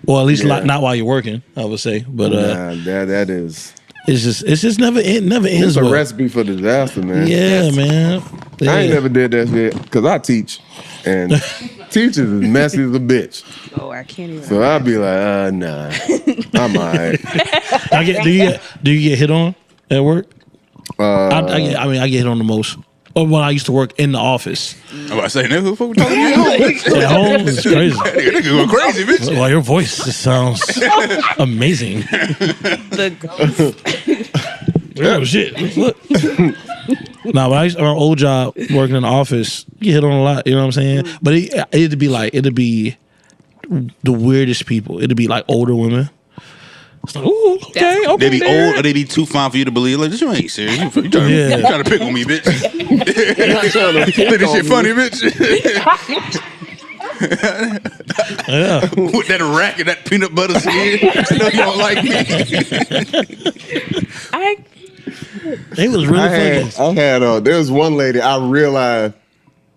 Well, at least not while you're working, I would say. But Nah, that is. it's just never ends. It's a well. recipe for disaster, man. Yeah, man. Yeah. I ain't never did that shit because I teach, and teachers is messy as a bitch. Oh, I can't even. So I'd be like, nah, I'm alright. Do you get hit on at work? I get hit on the most. Or when I used to work in the office. I'm about to say, nigga, who the fuck we talking to at home, bitch? At home, it's crazy. Nigga going crazy, bitch. Well, your voice just sounds amazing. The ghost. Oh shit! Look. Nah, but I used to, our old job working in the office, you get hit on a lot. You know what I'm saying? But it'd be the weirdest people. It'd be like older women. It's like, ooh, okay. They be old or they be too fine for you to believe. Like, this you ain't serious. You trying to pick on me, bitch. Think this shit funny, bitch. Yeah. With that rack and that peanut butter skin. I know you don't like me. It was really funny. There was one lady I realized,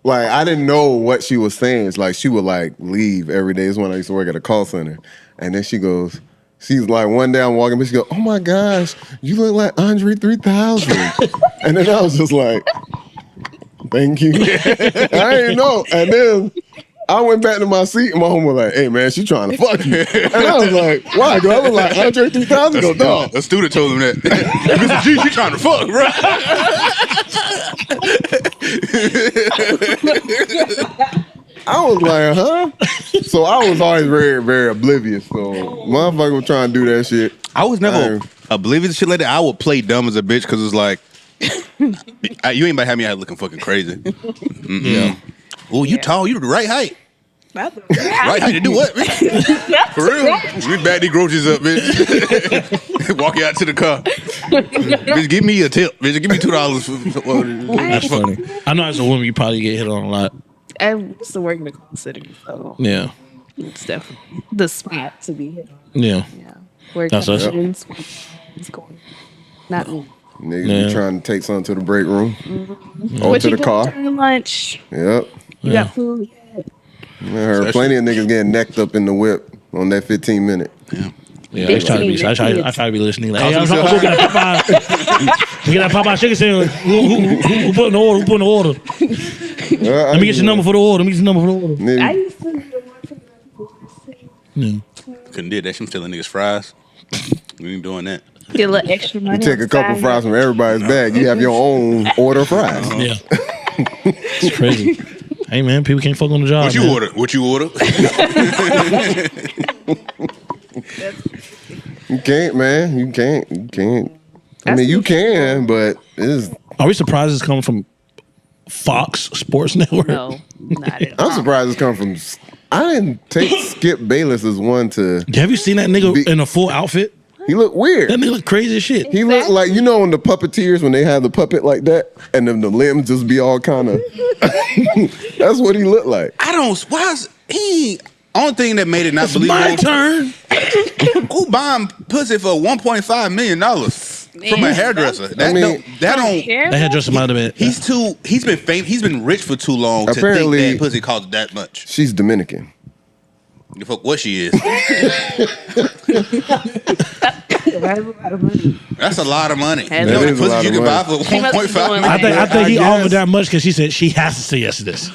like, I didn't know what she was saying. It's like she would like leave every day. It's when I used to work at a call center. And then she's like, one day I'm walking, but she goes, oh my gosh, you look like Andre 3000. And then I was just like, thank you. I didn't know. And then I went back to my seat and my home was like, hey man, she trying to fuck you. And I was like, why? Do I look like Andre 3000? Go, dog. A student told him that. Mr. G, she trying to fuck, bro. I was like, huh? So I was always very, very oblivious. So motherfucker was trying to do that shit. I was never oblivious to shit like that. I would play dumb as a bitch because it's like, you ain't about to have me out looking fucking crazy. Yeah. Oh, you tall. You the right height. Right height to do what, bitch? For real? We bag these groceries up, bitch. Walk you out to the car. Bitch, give me a tip. Bitch, give me $2. That's funny. I know as a woman, you probably get hit on a lot. I used to work in the call center, so Yeah. it's definitely the spot to be hit on. Yeah. Yeah. Work That's us. it's going. Not me. Niggas be trying to take something to the break room. Or What to you the car. doing during lunch? Yep. You got food? I heard plenty of niggas getting necked up in the whip on that 15-minute. Yeah, I try to be listening. Like, hey, I'm trying to get that Popeye. We get that Popeye chicken sandwich. Who put in the order? Who put in the order? Let me get your number for the order. I used to be the one for the Couldn't do that. I'm stealing niggas' fries. We ain't doing that. Get a little extra money. You take a couple fries from everybody's bag. You have your own order of fries. Yeah. It's crazy. Hey, man, people can't fuck on the job. What you order? What you order? You can't, man. You can't. I mean, you can, but it's... Are we surprised it's coming from Fox Sports Network? No, not at all. I'm surprised it's come from... I didn't take Skip Bayless as one to... Have you seen that nigga in a full outfit? He looked weird. That nigga look crazy as shit. He looked like, you know, when the puppeteers, when they have the puppet like that, and then the limbs just be all kind of... That's what he looked like. Why is he... Only thing that made it not believable... My turn. Who buying pussy for $1.5 million from a hairdresser? That hairdresser might have been... He's been famous. He's been rich for too long Apparently, to think that pussy costs that much. She's Dominican. The fuck what she is. That's a lot of money. That You know is a lot pussy you of can buy money. for $1.5 million. I think he guess. offered that much because she said she has to say yes to this.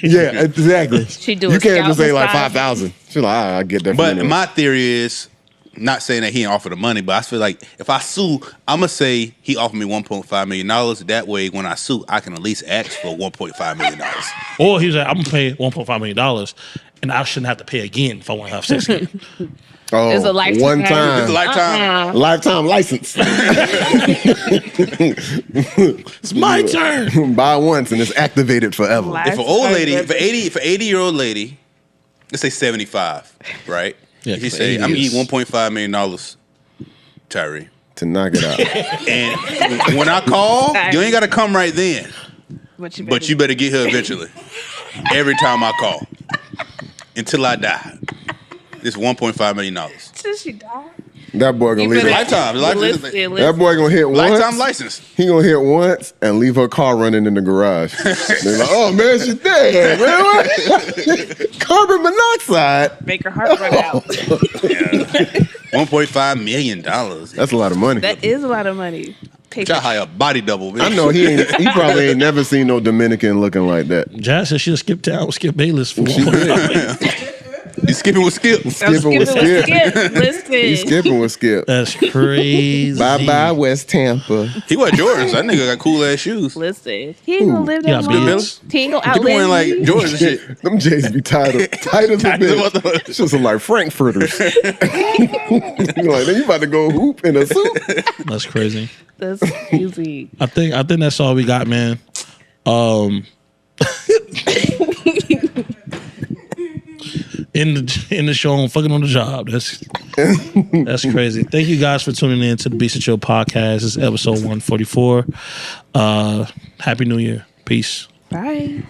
Yeah, exactly. She do You a can't just scalp say like massage. 5,000. She's like, I get that. But my theory is, not saying that he didn't offer the money, but I feel like if I sue, I'm going to say he offered me $1.5 million. That way, when I sue, I can at least ask for $1.5 million. Or he was like, I'm going to pay $1.5 million and I shouldn't have to pay again if I want to have sex again. Oh, It's a lifetime. one time. It's a lifetime. Lifetime license. It's my turn. Buy once and it's activated forever. If an old lady, if 80-year-old lady, let's say 75, right? Yeah, He say, I'm eating $1.5 million, Tyree. To knock it out. And when I call, you ain't got to come right then. But You better get her eventually. Every time I call. Until I die. It's $1.5 million. Since she died. That boy gonna leave it. Lifetime. That boy gonna hit once. Lifetime license. He gonna hit once and leave her car running in the garage. They're like, oh man, she's dead. Man, what? Carbon monoxide. Make her heart run out. $1.5 million. That's a lot of money. That is a lot of money. Try to hire a body double. Man. I know he probably ain't never seen no Dominican looking like that. Jazz said she'll skip town with Skip Bayless for She one. did. You skipping with Skip. Skipping with Skip. Listen. He's skipping with Skip. That's crazy. Bye West Tampa. He wear Jordans. That nigga got cool ass shoes. Listen. He ain't gonna live that Yeah, long. Bills. He ain't gonna He outlive wearing like me. Jordans and shit. Them J's be tight as a bitch. It's just like Frankfurters. You're like, you about to go hoop in a suit? That's crazy. That's crazy. I think that's all we got, man. In the show on fucking on the job. That's crazy. Thank you guys for tuning in to the Beats and Chill podcast. This is episode 144. Happy New Year. Peace. Bye.